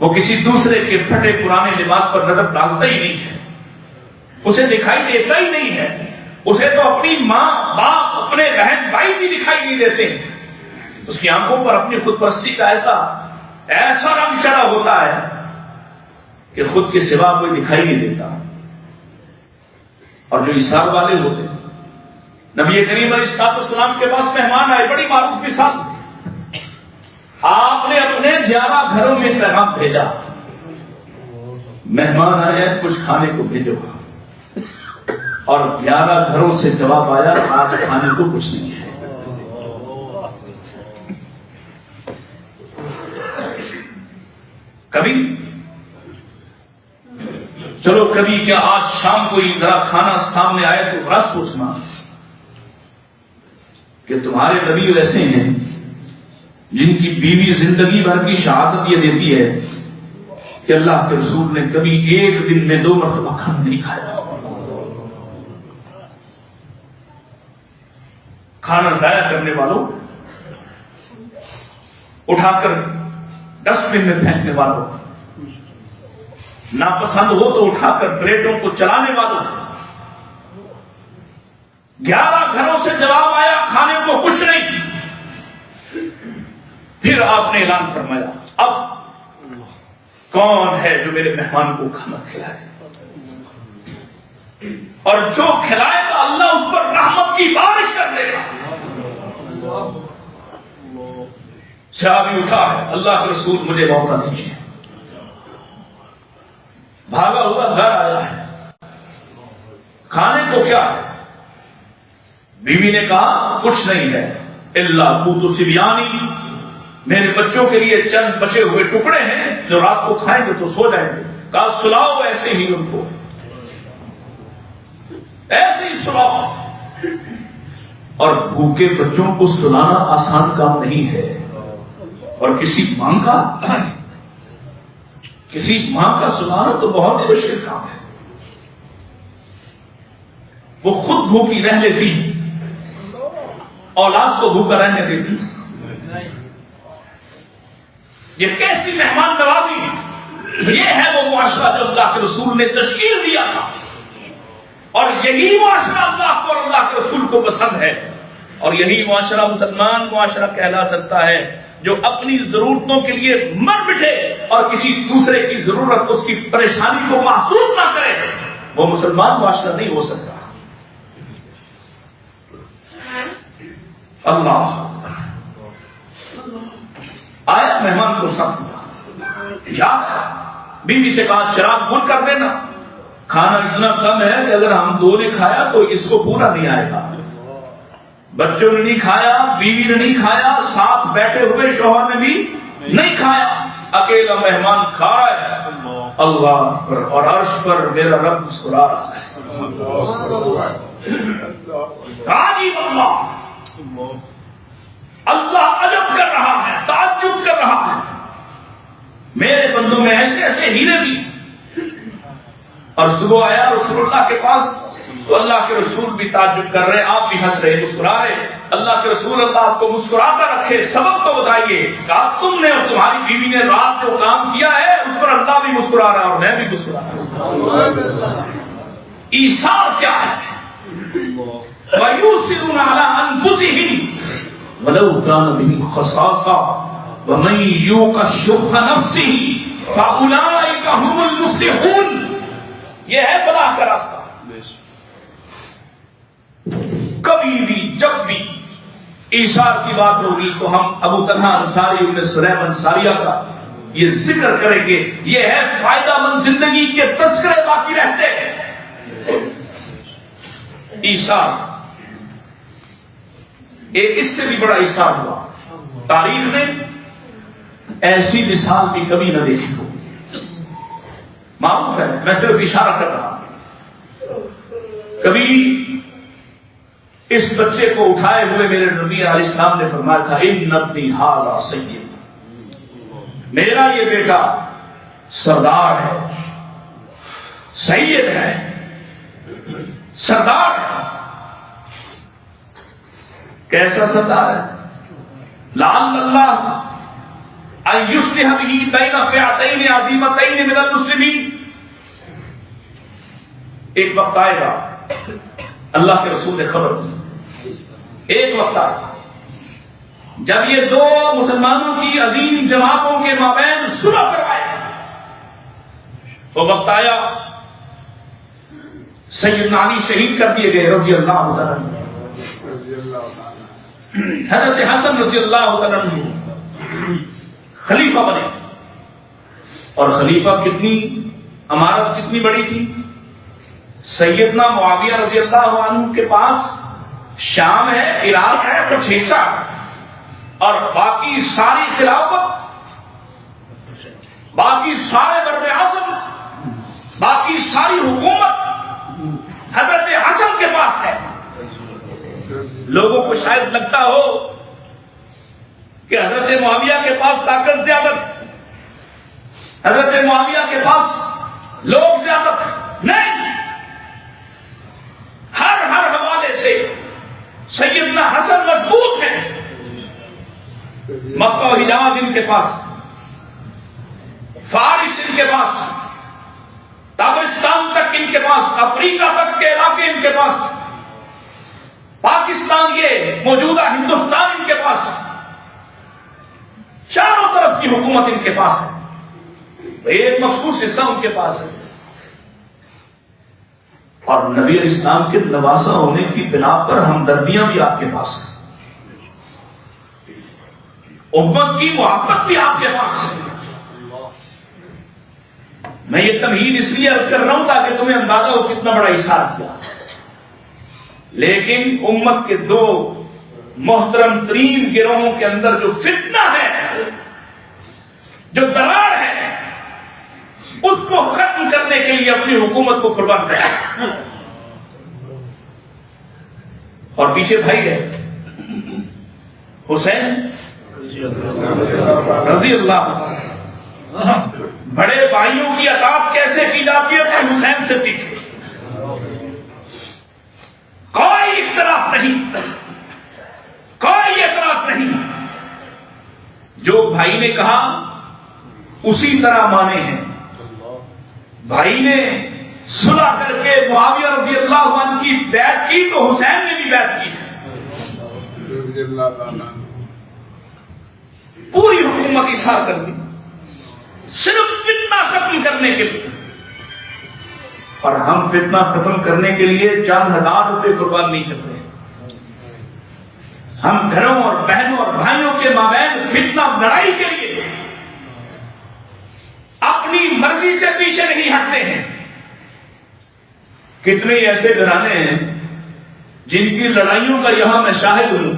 وہ کسی دوسرے کے پھٹے پرانے لباس پر نظر ڈالتا ہی نہیں ہے، اسے دکھائی دیتا ہی نہیں ہے. اسے تو اپنی ماں، باپ، اپنے بہن بھائی بھی دکھائی نہیں دیتے. اس کی آنکھوں پر اپنی خود پرستی کا ایسا رنگ چڑھا ہوتا ہے کہ خود کے سوا کوئی دکھائی نہیں دیتا. اور جو ایثار والے ہوتے ہیں، نبی کریم علیہ السلام کے پاس مہمان آئے، بڑی معروف مثال. آپ نے اپنے 11 گھروں میں پیغام بھیجا، مہمان آئے کچھ کھانے کو بھیجو، اور 11 گھروں سے جواب آیا آج کھانے کو کچھ نہیں ہے. کبھی چلو کبھی کیا آج شام کو ہی ذرا کھانا سامنے آئے تو بڑا سوچنا کہ تمہارے نبی ایسے ہیں جن کی بیوی زندگی بھر کی شہادت یہ دیتی ہے کہ اللہ کے رسول نے کبھی ایک دن میں 2 مرتبہ کھانا نہیں کھایا. کھانا ضائع کرنے والوں، اٹھا کر ڈسٹ بن میں پھینکنے والوں، ناپسند ہو تو اٹھا کر پلیٹوں کو چلانے والوں 11 گھروں سے جواب آیا کھانے کو کچھ نہیں. پھر آپ نے اعلان فرمایا اب کون ہے جو میرے مہمان کو کھانا کھلائے, اور جو کھلائے گا اللہ اس پر رحمت کی بارش کر دے گا. صحابی اٹھا ہے, اللہ کے رسول مجھے موقع دیجیے. بھاگا ہوا گھر آیا ہے, کھانے کو کیا ہے؟ بیوی نے کہا کچھ نہیں ہے الا قوت سبیانی, میرے بچوں کے لیے چند بچے ہوئے ٹکڑے ہیں جو رات کو کھائیں گے تو سو جائیں گے. کہا سلاؤ ایسے ہی ان کو, ایسے ہی سلاؤ. اور بھوکے بچوں کو سلانا آسان کام نہیں ہے, اور کسی ماں کا سلانا تو بہت مشکل کام ہے. وہ خود بھوکی رہ لیتی, اولاد کو بھوکا رہنے دیتی. یہ کیسی مہمان نوازی, یہ ہے وہ معاشرہ جو اللہ کے رسول نے تشکیل دیا تھا, اور یہی معاشرہ اللہ کو اور اللہ کے رسول کو پسند ہے. اور یہی معاشرہ مسلمان معاشرہ کہلا سکتا ہے جو اپنی ضرورتوں کے لیے مر مٹے اور کسی دوسرے کی ضرورت اس کی پریشانی کو محسوس نہ کرے. وہ مسلمان معاشرہ نہیں ہو سکتا. اللہ آیا مہمان کو ساتھ یاد ہے, بیوی سے کہا چراغ بند کر دینا, کھانا اتنا کم ہے کہ اگر ہم دو نے کھایا تو اس کو پورا نہیں آئے گا. بچوں نے نہیں کھایا, بیوی نے نہیں کھایا, ساتھ بیٹھے ہوئے شوہر نے بھی نہیں کھایا, اکیلا مہمان کھا رہا ہے. اللہ پر اور عرش پر میرا رب مسکرا رہا ہے. اللہ عجب کر رہا ہے, تعجب کر رہا ہے, میرے بندوں میں ایسے ایسے ہیرے بھی. اور صبح آیا رسول اللہ کے پاس تو اللہ کے رسول بھی تعجب کر رہے, آپ بھی ہنس رہے, مسکرا رہے. اللہ کے رسول اللہ آپ کو مسکراتا رکھے, سبب تو بتائیے کہ تم نے اور تمہاری بیوی نے رات جو کام کیا ہے اس پر اللہ بھی مسکرا رہا اور میں بھی مسکرا رہا ہوں. ایثار کیا ہے؟ وَيُؤْثِرُونَ عَلَىٰ أَنفُسِهِمْ وَلَوْ كَانَ بِهِمْ خَصَاصَةٌ وَمَن يُوقَ شُحَّ نَفْسِهِ فَأُولَٰئِكَ هُمُ الْمُفْلِحُونَ. یہ ہے فلاح کا راستہ. کبھی بھی جب بھی ایثار کی بات ہوگی تو ہم ابو طلحہ انصاری ابن سلیم انصاریہ کا یہ ذکر کریں گے. یہ ہے فائدہ مند زندگی کے تذکرے باقی رہتے ہیں. ایثار ایک اس سے بھی بڑا ایثار ہوا. تاریخ میں ایسی مثال بھی کبھی نہ دیکھی ہو. معروف ہے, میں صرف اشارہ کر رہا ہوں. کبھی اس بچے کو اٹھائے ہوئے میرے نبی علیہ السلام نے فرمایا تھا ان ابنی ھذا سید, میرا یہ بیٹا سردار ہے, سید ہے, سردار ہے. کیسا سردار ہے؟ لعل اللہ ان یصلح به بین فئتین عظیمتین من المسلمین. ایک وقت آئے گا, اللہ کے رسول نے خبر دی, ایک وقت آئے گا جب یہ دو مسلمانوں کی عظیم جماعتوں کے مابین صلح کروائے گا. وہ وقت آیا, سیدنا علی شہید کر دیے گئے رضی اللہ تعالیٰ عنہ, حضرت حسن رضی اللہ تعالیٰ عنہ خلیفہ بنے. اور خلیفہ کتنی عمارت کتنی بڑی تھی. سیدنا معاویہ رضی اللہ عنہ کے پاس شام ہے, عراق ہے, کچھ حصہ, اور باقی ساری خلافت, باقی سارے بر اعظم, باقی ساری حکومت حضرت حسن کے پاس ہے. لوگوں کو شاید لگتا ہو کہ حضرت معاویہ کے پاس طاقت زیادہ, حضرت معاویہ کے پاس لوگ زیادہ. نہیں, ہر حوالے سے سیدنا حسن مضبوط ہے. مکہ و حجاز ان کے پاس, فارس ان کے پاس, تابستان تک ان کے پاس، افریقہ تک کے علاقے ان کے پاس، پاکستان یہ موجودہ ہندوستان ان کے پاس، چاروں طرف کی حکومت ان کے پاس ہے، ایک مخصوص حصہ ان کے پاس ہے، اور نبی علیہ السلام کے نواسا ہونے کی بنا پر ہمدردیاں بھی آپ کے پاس ہیں، امت کی محبت بھی آپ کے پاس ہے۔ میں یہ تمہید اس لیے عرض کر رہا ہوں تاکہ تمہیں اندازہ ہو کتنا بڑا اشارہ کیا، لیکن امت کے دو محترم ترین گروہوں کے اندر جو فتنہ ہے، جو درار ہے، اس کو ختم کرنے کے لیے اپنی حکومت کو قربان کیا، اور پیچھے بھائی ہے حسین رضی اللہ، بڑے بھائیوں کی اطاعت کیسے کی جاتی ہے تو حسین سے سیکھے، کوئی اختلاف نہیں، کوئی اعتراض نہیں، جو بھائی نے کہا اسی طرح مانے ہیں۔ بھائی نے صلح کر کے معاویہ رضی اللہ عنہ کی بیعت کی تو حسین نے بھی بیعت کی، پوری حکومت اصلاح کر دی صرف فتنہ ختم کرنے کے لیے، اور ہم فتنہ ختم کرنے کے لیے چند ہزار روپے قربان نہیں کرتے، ہم گھروں اور بہنوں اور بھائیوں کے مابین فتنہ لڑائی کے لیے اپنی مرضی سے پیچھے نہیں ہٹتے ہیں۔ کتنے ایسے گھرانے ہیں جن کی لڑائیوں کا یہاں میں شاہد ہوں،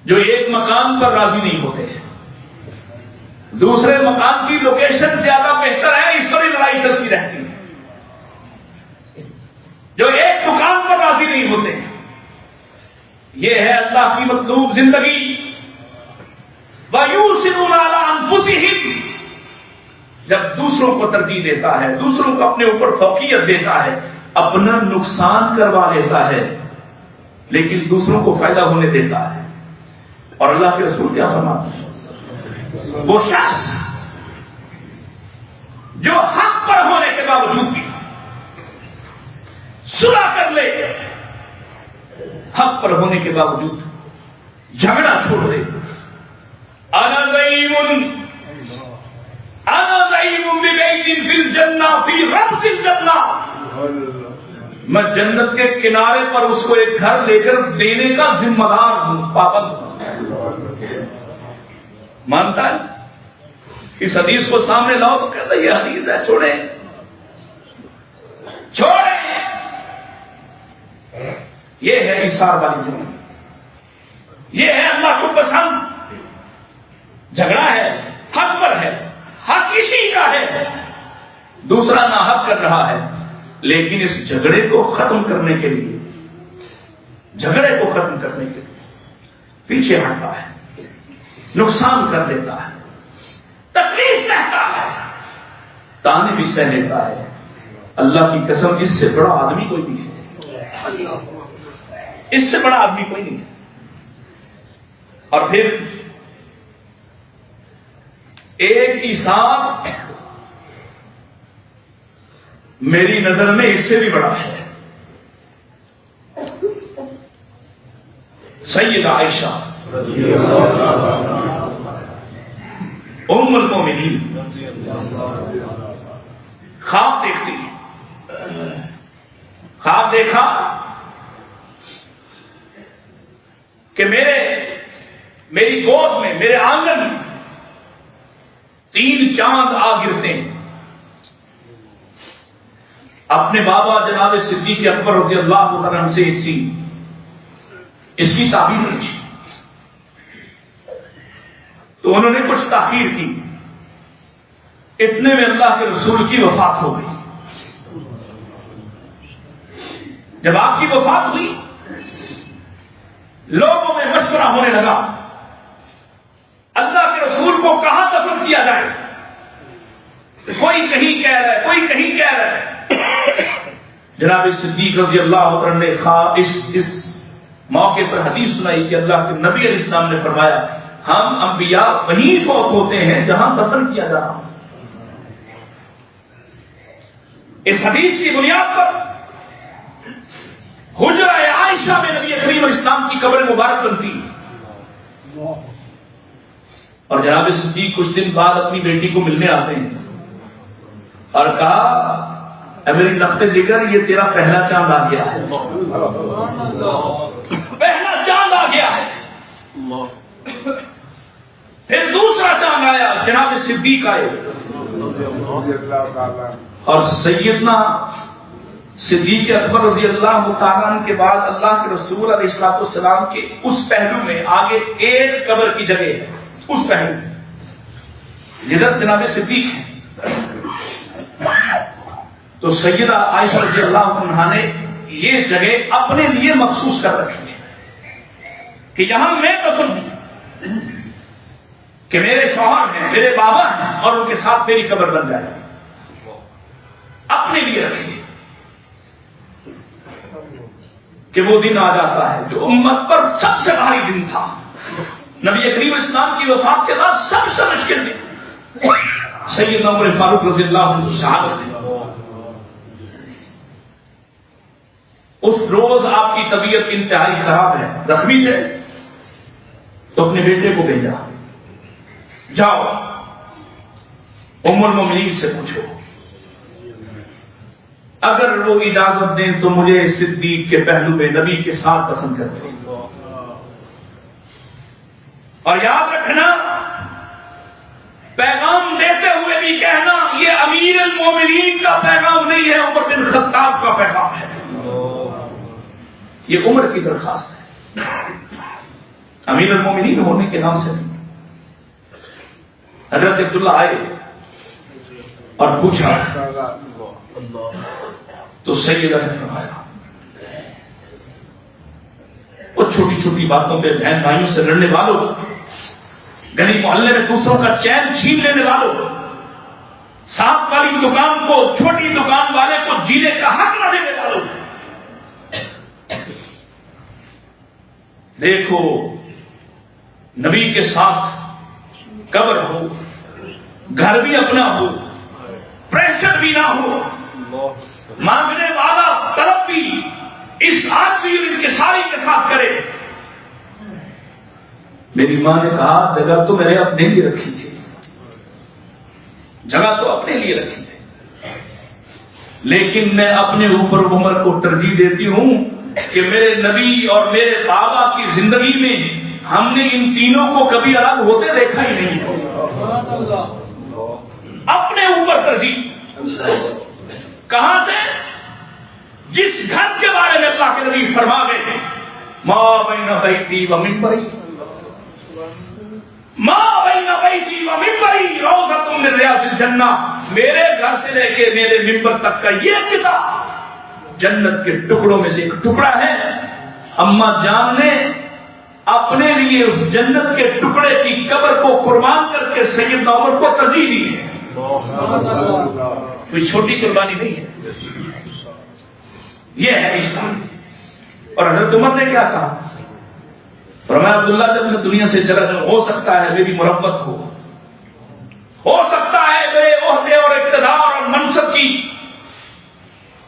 جو ایک مکان پر راضی نہیں ہوتے، دوسرے مکان کی لوکیشن زیادہ بہتر ہے اس پر ہی لڑائی چلتی رہتی ہے، جو ایک مکان پر راضی نہیں ہوتے۔ یہ ہے اللہ کی مطلوب زندگی۔ وَيُؤْثِرُونَ عَلَىٰ أَنفُسِهِمْ، جب دوسروں کو ترجیح دیتا ہے، دوسروں کو اپنے اوپر فوقیت دیتا ہے، اپنا نقصان کروا لیتا ہے لیکن دوسروں کو فائدہ ہونے دیتا ہے۔ اور اللہ کے رسول کیا فرماتے ہیں؟ وہ شخص جو حق پر ہونے کے باوجود بھی صلح کر لے، حق پر ہونے کے باوجود جھگڑا چھوڑ دے، انا زعیم ببیت فی الجنہ فی ربض الجنہ، میں جنت کے کنارے پر اس کو ایک گھر لے کر دینے کا ذمہ دار ہوں، پابند ہوں۔ مانتا ہے؟ اس حدیث کو سامنے لاؤ تو کہتا ہے یہ حدیث ہے، چھوڑیں چھوڑیں، یہ ہے ایثار والی زندگی، یہ ہے اللہ کو پسند۔ جھگڑا ہے، حق پر ہے، حق اسی کا ہے، دوسرا ناحق کر رہا ہے، لیکن اس جھگڑے کو ختم کرنے کے لیے، جھگڑے کو ختم کرنے کے لیے پیچھے ہٹتا ہے، نقصان کر دیتا ہے، تکلیف سہتا ہے، تانے بھی سہ لیتا ہے۔ اللہ کی قسم اس سے بڑا آدمی کوئی نہیں ہے، اس سے بڑا آدمی کوئی نہیں ہے۔ اور پھر ایک ایثار میری نظر میں اس سے بھی بڑا ہے۔ سیدہ عائشہ ام المومنین خواب دیکھتی، خواب دیکھا کہ میری گود میں، میرے آنگن میں 3 چاند آ گرتے ہیں۔ اپنے بابا جناب صدیق اکبر رضی اللہ عنہ سے اس کی تعبیر پوچھی تو انہوں نے کچھ تاخیر کی، اتنے میں اللہ کے رسول کی وفات ہو گئی۔ جب آپ کی وفات ہوئی، لوگوں میں مشورہ ہونے لگا اللہ کے رسول کو کہاں دفن کیا جائے، کوئی کہیں کہہ رہا ہے، کوئی کہیں کہہ رہا ہے۔ جناب صدیق رضی اللہ عنہ نے اس موقع پر حدیث سنائی کہ اللہ کے نبی علیہ السلام نے فرمایا ہم انبیاء وہیں فوت ہوتے ہیں جہاں دفن کیا جا رہا۔ اس حدیث کی بنیاد پر حجرہ عائشہ میں نبی کریم علیہ السلام کی قبر مبارک بنتی، اور جناب صدیق کچھ دن بعد اپنی بیٹی کو ملنے آتے ہیں اور کہا اے میری نقطۂ جگر، یہ تیرا پہلا چاند آ گیا ہے، پہلا چاند آ گیا ہے۔ پھر دوسرا چاند آیا، جناب صدیق آئے، اور سیدنا صدیق اکبر رضی اللہ تعالیٰ عنہ کے بعد اللہ کے رسول علیہ السلام کے اس پہلو میں آگے ایک قبر کی جگہ ہے، اس پہلو جدھر جناب صدیق ہے، تو سیدہ عائشہ رضی اللہ عنہا نے یہ جگہ اپنے لیے مخصوص کر رکھی ہے کہ یہاں میں دفن ہوں، کہ میرے شوہر ہیں، میرے بابا ہیں، اور ان کے ساتھ میری قبر بن جائے، اپنے لیے رکھی کہ وہ دن آ جاتا ہے جو امت پر سب سے بھاری دن تھا، نبی کریم اسلام کی وفات کے بعد سب سے مشکل دن، سیدنا عمر فاروق رضی اللہ عنہ کی شہادت۔ اس روز آپ کی طبیعت انتہائی خراب ہے، زخمی تھے، تو اپنے بیٹے کو بھیجا، جاؤ ام المومنین سے پوچھو، اگر وہ اجازت دیں تو مجھے صدیق کے پہلو میں نبی کے ساتھ دفن کر دیں، اور یاد رکھنا پیغام دیتے ہوئے بھی کہنا یہ امیر المومنین کا پیغام نہیں ہے، عمر بن خطاب کا پیغام ہے، یہ عمر کی درخواست ہے، امیر المومنین ہونے کے نام سے نہیں۔ حضرت عبداللہ آئے اور پوچھا تو سیدہ نے فرمایا، وہ چھوٹی چھوٹی باتوں پہ بہن بھائیوں سے لڑنے والوں، گلی محلے میں دوسروں کا چین چھین لینے والوں، ساتھ والی دکان کو چھوٹی دکان والے کو جینے کا حق نہ دینے والوں، دیکھو نبی کے ساتھ قبر ہو، گھر بھی اپنا ہو، پریشر بھی نہ ہو، مانگنے والا طلب بھی اس آدمی اور انکساری کے ساتھ کرے۔ میری ماں نے کہا جگہ تو میں نے اپنے لیے رکھی تھی، جگہ تو اپنے لیے رکھی تھی، لیکن میں اپنے اوپر عمر کو ترجیح دیتی ہوں کہ میرے نبی اور میرے بابا کی زندگی میں ہم نے ان تینوں کو کبھی الگ ہوتے دیکھا ہی نہیں ہے، اپنے اوپر ترجیح۔ کہاں سے؟ جس گھر کے بارے میں اللہ کے نبی فرما گئے ما بین بیتی و منبری، ما بین بیتی و منبری روضۃ من ریاض الجنہ، میرے گھر سے لے کے میرے منبر تک کا یہ کتاب جنت کے ٹکڑوں میں سے ایک ٹکڑا ہے۔ اما جان نے اپنے لیے اس جنت کے ٹکڑے کی قبر کو قربان کر کے سیدنا عمر کو ترجیح دی ہے، کوئی چھوٹی قربانی نہیں ہے، یہ ہے اسلام۔ اور حضرت عمر نے کیا کہا؟ فرمایا عبداللہ جب میں دنیا سے چلا جاؤں ہو سکتا ہے میری مربت ہو سکتا ہے میرے عہدے اور اقتدار اور منصب کی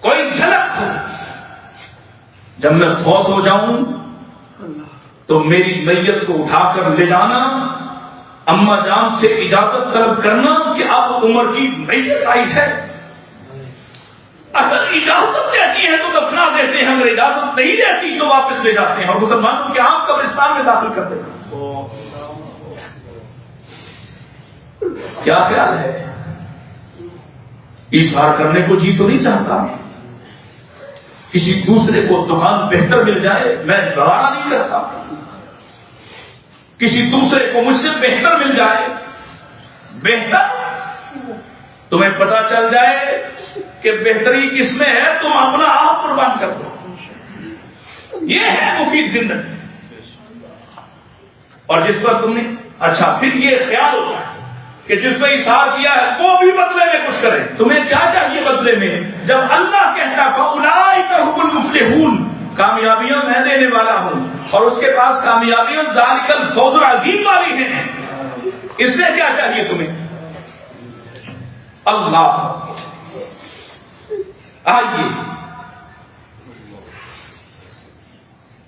کوئی جھلک ہو، جب میں فوت ہو جاؤں تو میری میت کو اٹھا کر لے جانا، اما جان سے اجازت طلب کرنا کہ اب عمر کی میت آئی ہے، اگر اجازت دیتی ہے تو دفنا دیتے ہیں، اگر اجازت نہیں دیتی تو واپس لے جاتے ہیں اور مسلمانوں کے عام قبرستان میں داخل کرتے ہیں۔ کیا خیال ہے؟ ایثار کرنے کو جی تو نہیں چاہتا، کسی دوسرے کو دکان بہتر مل جائے میں گوارا نہیں کرتا، کسی دوسرے کو مجھ سے بہتر مل جائے، بہتر تمہیں پتا چل جائے کہ بہتری کس میں ہے، تم اپنا آپ قربان کر دو، یہ ہے مفید زندگی۔ اور جس پر تم نے اچھا پھر یہ خیال ہوتا ہے کہ جس پہ ایثار کیا ہے وہ بھی بدلے میں کچھ کرے، تمہیں کیا چاہیے بدلے میں؟ جب اللہ کہتا فَأُولَٰئِکَ هُمُ الْمُفْلِحُونَ، کامیابیاں میں دینے والا ہوں، اور اس کے پاس کامیابیاں ذَلِکَ الْفَوْزُ الْعَظِیمُ والی ہیں، اس سے کیا چاہیے تمہیں؟ اللہ آئیے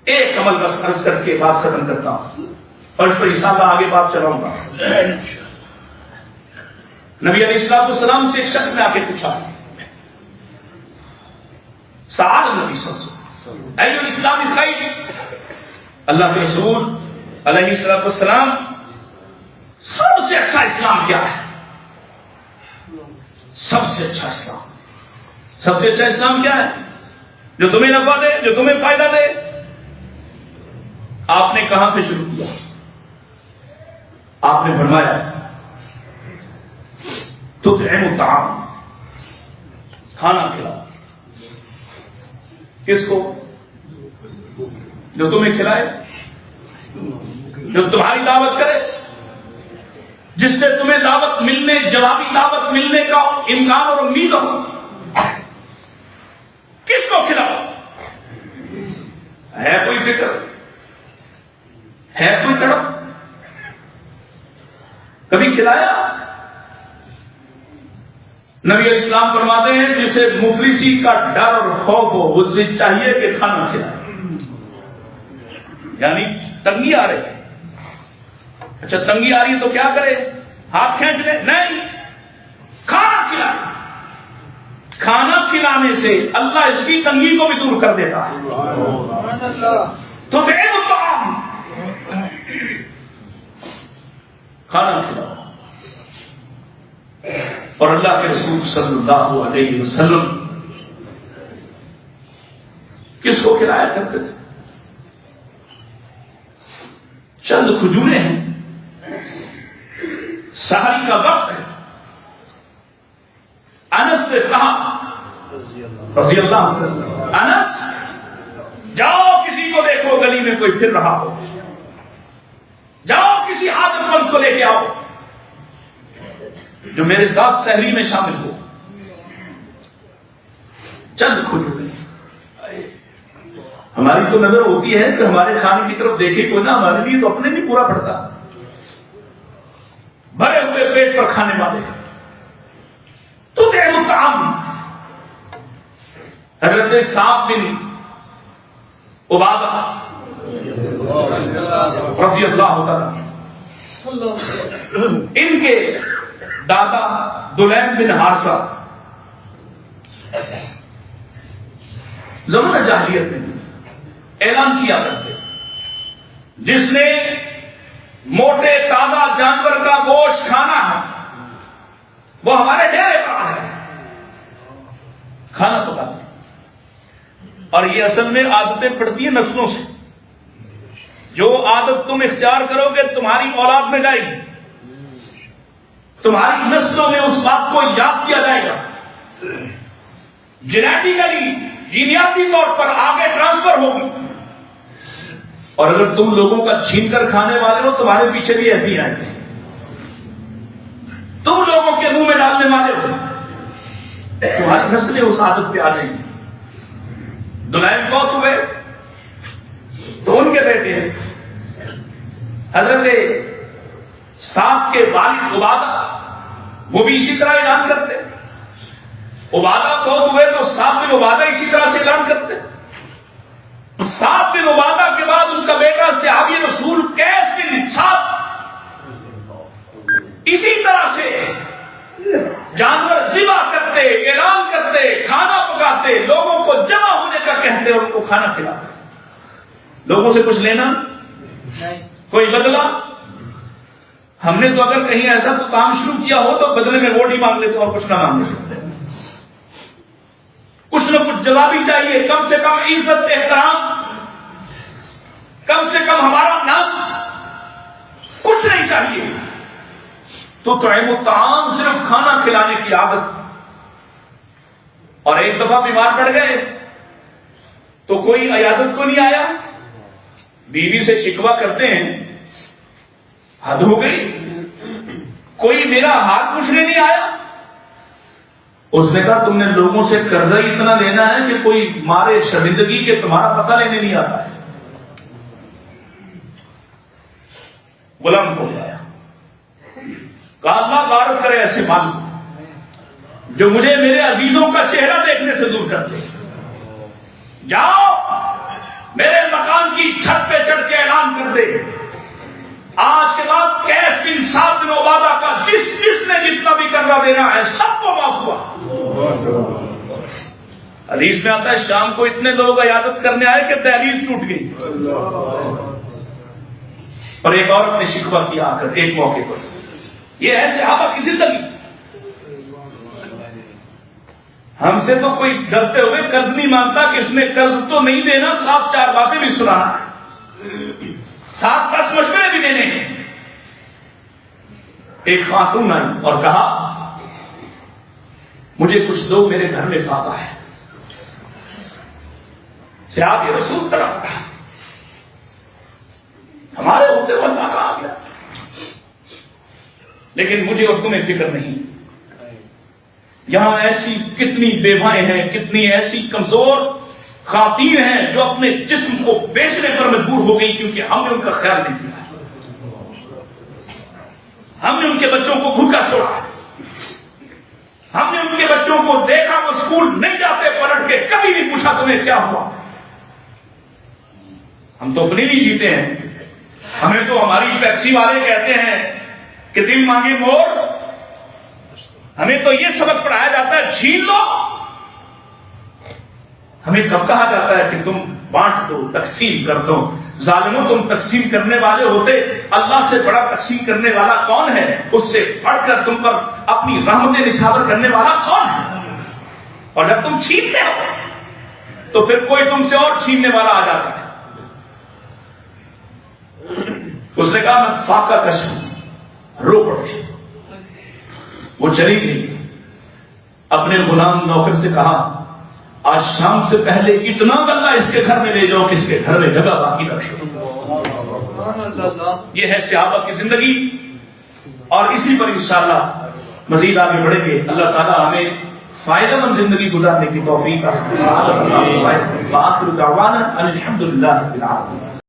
ایک عمل بس عرض کر کے بات ختم کرتا ہوں اور اس پر انشاءاللہ آگے بات چلاؤں گا. نبی علیہ السلام سے ایک شخص نے آ کے پوچھا، سعاد نبی صلی اللہ علیہ وسلم ایو الاسلام خیر، اللہ کے رسول علیہ السلام سب سے اچھا اسلام کیا ہے؟ سب سے اچھا اسلام، سب سے اچھا اسلام کیا ہے جو تمہیں نفع دے، جو تمہیں فائدہ دے؟ آپ نے کہاں سے شروع کیا؟ آپ نے فرمایا تطعم الطعام، کھانا کھلاؤ. کس کو؟ جو تمہیں کھلائے، جو تمہاری دعوت کرے، جس سے تمہیں دعوت ملنے، جوابی دعوت ملنے کا امکان اور امید ہو. کس کو کھلاؤ؟ ہے کوئی فکر؟ ہے کوئی تڑپ؟ کبھی کھلایا؟ نبی علیہ السلام فرماتے ہیں جسے مفلسی کا ڈر اور خوف ہو اسے چاہیے کہ کھانا کھلائے. یعنی تنگی آ رہی ہے، اچھا تنگی آ رہی ہے تو کیا کرے؟ ہاتھ کھینچ لے؟ نہیں، کھانا کھلائے. کھانا کھلانے سے اللہ اس کی تنگی کو بھی دور کر دیتا ہے. تو کھانا کھلاؤ. اور اللہ کے رسول صلی اللہ علیہ وسلم کس کو کھلایا کرتے تھے؟ چند کھجوریں ہیں، سحری کا وقت ہے. انس نے کہا رضی اللہ عنہ، انس جاؤ کسی کو دیکھو گلی میں کوئی پھر رہا ہو، جاؤ کسی عادت مند کو لے کے آؤ جو میرے ساتھ سحری میں شامل ہو. چند کھجوریں. ہماری تو نظر ہوتی ہے کہ ہمارے کھانے کی طرف دیکھے کوئی نہ، ہمارے لیے تو اپنے نہیں پورا پڑتا. بھرے ہوئے پیٹ پر کھانے والے تو دے الطعام. حضرت صاحب بن عبادہ رضی اللہ تعالی ان کے دادا دلیم بن حارثہ زمانہ جاہلیت میں اعلان کیا کرتے، جس نے موٹے تازہ جانور کا گوشت کھانا ہے وہ ہمارے ڈیرے پر ہے. کھانا پکاتے، اور یہ اصل میں عادتیں پڑتی ہیں نسلوں سے. جو عادت تم اختیار کرو گے تمہاری اولاد میں جائے گی، تمہاری نسلوں میں اس بات کو یاد کیا جائے گا، جینیٹیکلی جینیاتی طور پر آگے ٹرانسفر ہوگی. اور اگر تم لوگوں کا چھین کر کھانے والے ہو تمہارے پیچھے بھی ایسے ہی آئیں گے. تم لوگوں کے منہ میں ڈالنے والے ہو تمہاری نسلیں اس عادت پہ آ جائیں گی. دلائم بہت ہوئے تو ان کے بیٹے حضرت صاحب کے والد عبادہ وہ بھی اسی طرح اعلان کرتے. عبادہ فوت ہوئے تو صاحب بن عبادہ اسی طرح سے اعلان کرتے. صاحب بن عبادہ کے بعد ان کا بیٹا صحابی رسول قیس بن سعد اسی طرح سے جانور ذبح کرتے، اعلان کرتے، کھانا پکاتے، لوگوں کو جمع ہونے کا کہتے اور ان کو کھانا کھلاتے. لوگوں سے کچھ لینا، کوئی بدلہ. ہم نے تو اگر کہیں ایسا تو کام شروع کیا ہو تو بدلے میں ووٹ ہی مانگ لیتے اور کچھ نہ مانگ لیتے. کچھ نہ کچھ جوابی چاہیے، کم سے کم عزت احترام، کم سے کم ہمارا نام، کچھ نہیں چاہیے. تو طعام الطعام صرف کھانا کھلانے کی عادت. اور ایک دفعہ بیمار پڑ گئے تو کوئی عیادت کو نہیں آیا. بیوی سے شکوہ کرتے ہیں حد ہو گئی، کوئی میرا حال پوچھنے نہیں آیا. اس نے کہا تم نے لوگوں سے قرضہ ہی اتنا لینا ہے کہ کوئی مارے شرمندگی کے تمہارا پتہ لینے نہیں آتا ہے. غلام ہو گیا. کہا اللہ غارت کرے ایسے مال. جو مجھے میرے عزیزوں کا چہرہ دیکھنے سے دور کرتے. جاؤ میرے مکان کی چھت پہ چڑھ کے اعلان کر دے آج کے بعد کیس بن سعد بن عبادہ کا جس نے جتنا بھی قرضہ دینا ہے سب کو معاف ہوا. حدیث میں آتا ہے شام کو اتنے لوگ عیادت کرنے آئے کہ دہلیز ٹوٹ گئی. اور ایک عورت نے شکوہ کیا آ کر ایک موقع پر. یہ ہے صحابہ کی زندگی. ہم سے تو کوئی ڈرتے ہوئے قرض نہیں مانگتا کہ اس نے قرض تو نہیں دینا, 7-4 باتیں بھی سنانا ہے, 7-10 مشورے بھی دینے ہیں. ایک خاتون آئی اور کہا مجھے کچھ لوگ میرے گھر میں فاقہ ہے. صحابی رسول طرف ہمارے ہوتے ہوئے فاقہ آ گیا, لیکن مجھے اور تمہیں فکر نہیں. یہاں ایسی کتنی بیوائیں ہیں, کتنی ایسی کمزور خواتین ہیں جو اپنے جسم کو بیچنے پر مجبور ہو گئی کیونکہ ہم نے ان کا خیال نہیں کیا. ہم نے ان کے بچوں کو بھوکا چھوڑا, ہم نے ان کے بچوں کو دیکھا وہ اسکول نہیں جاتے, پلٹ کے کبھی نہیں پوچھا تمہیں کیا ہوا. ہم تو اپنی نہیں جیتے ہیں. ہمیں تو ہماری پیپسی والے کہتے ہیں کہ دل مانگے مور. ہمیں تو یہ سبق پڑھایا جاتا ہے چھین لو. ہمیں کب کہا جاتا ہے کہ تم بانٹ دو, تقسیم کر دو. ظالموں تم تقسیم کرنے والے ہوتے, اللہ سے بڑا تقسیم کرنے والا کون ہے؟ اس سے بڑھ کر تم پر اپنی رحمتیں نچھاور کرنے والا کون ہے؟ اور جب تم چھینتے ہو تو پھر کوئی تم سے اور چھیننے والا آ جاتا ہے. اس نے کہا میں فاقہ کش ہوں, رو پڑی. وہ چلی گئی. اپنے غلام نوکر سے کہا آج شام سے پہلے اتنا غلہ اس کے گھر میں لے جاؤ کہ اس کے گھر میں جگہ باقی رکھے. یہ ہے صحابہ کی زندگی, اور اسی پر انشاءاللہ مزید آگے بڑھیں گے. اللہ تعالیٰ ہمیں فائدہ مند زندگی گزارنے کی توفیق عطا فرمائے. وآخر دعوانا ان الحمد للہ رب العالمین.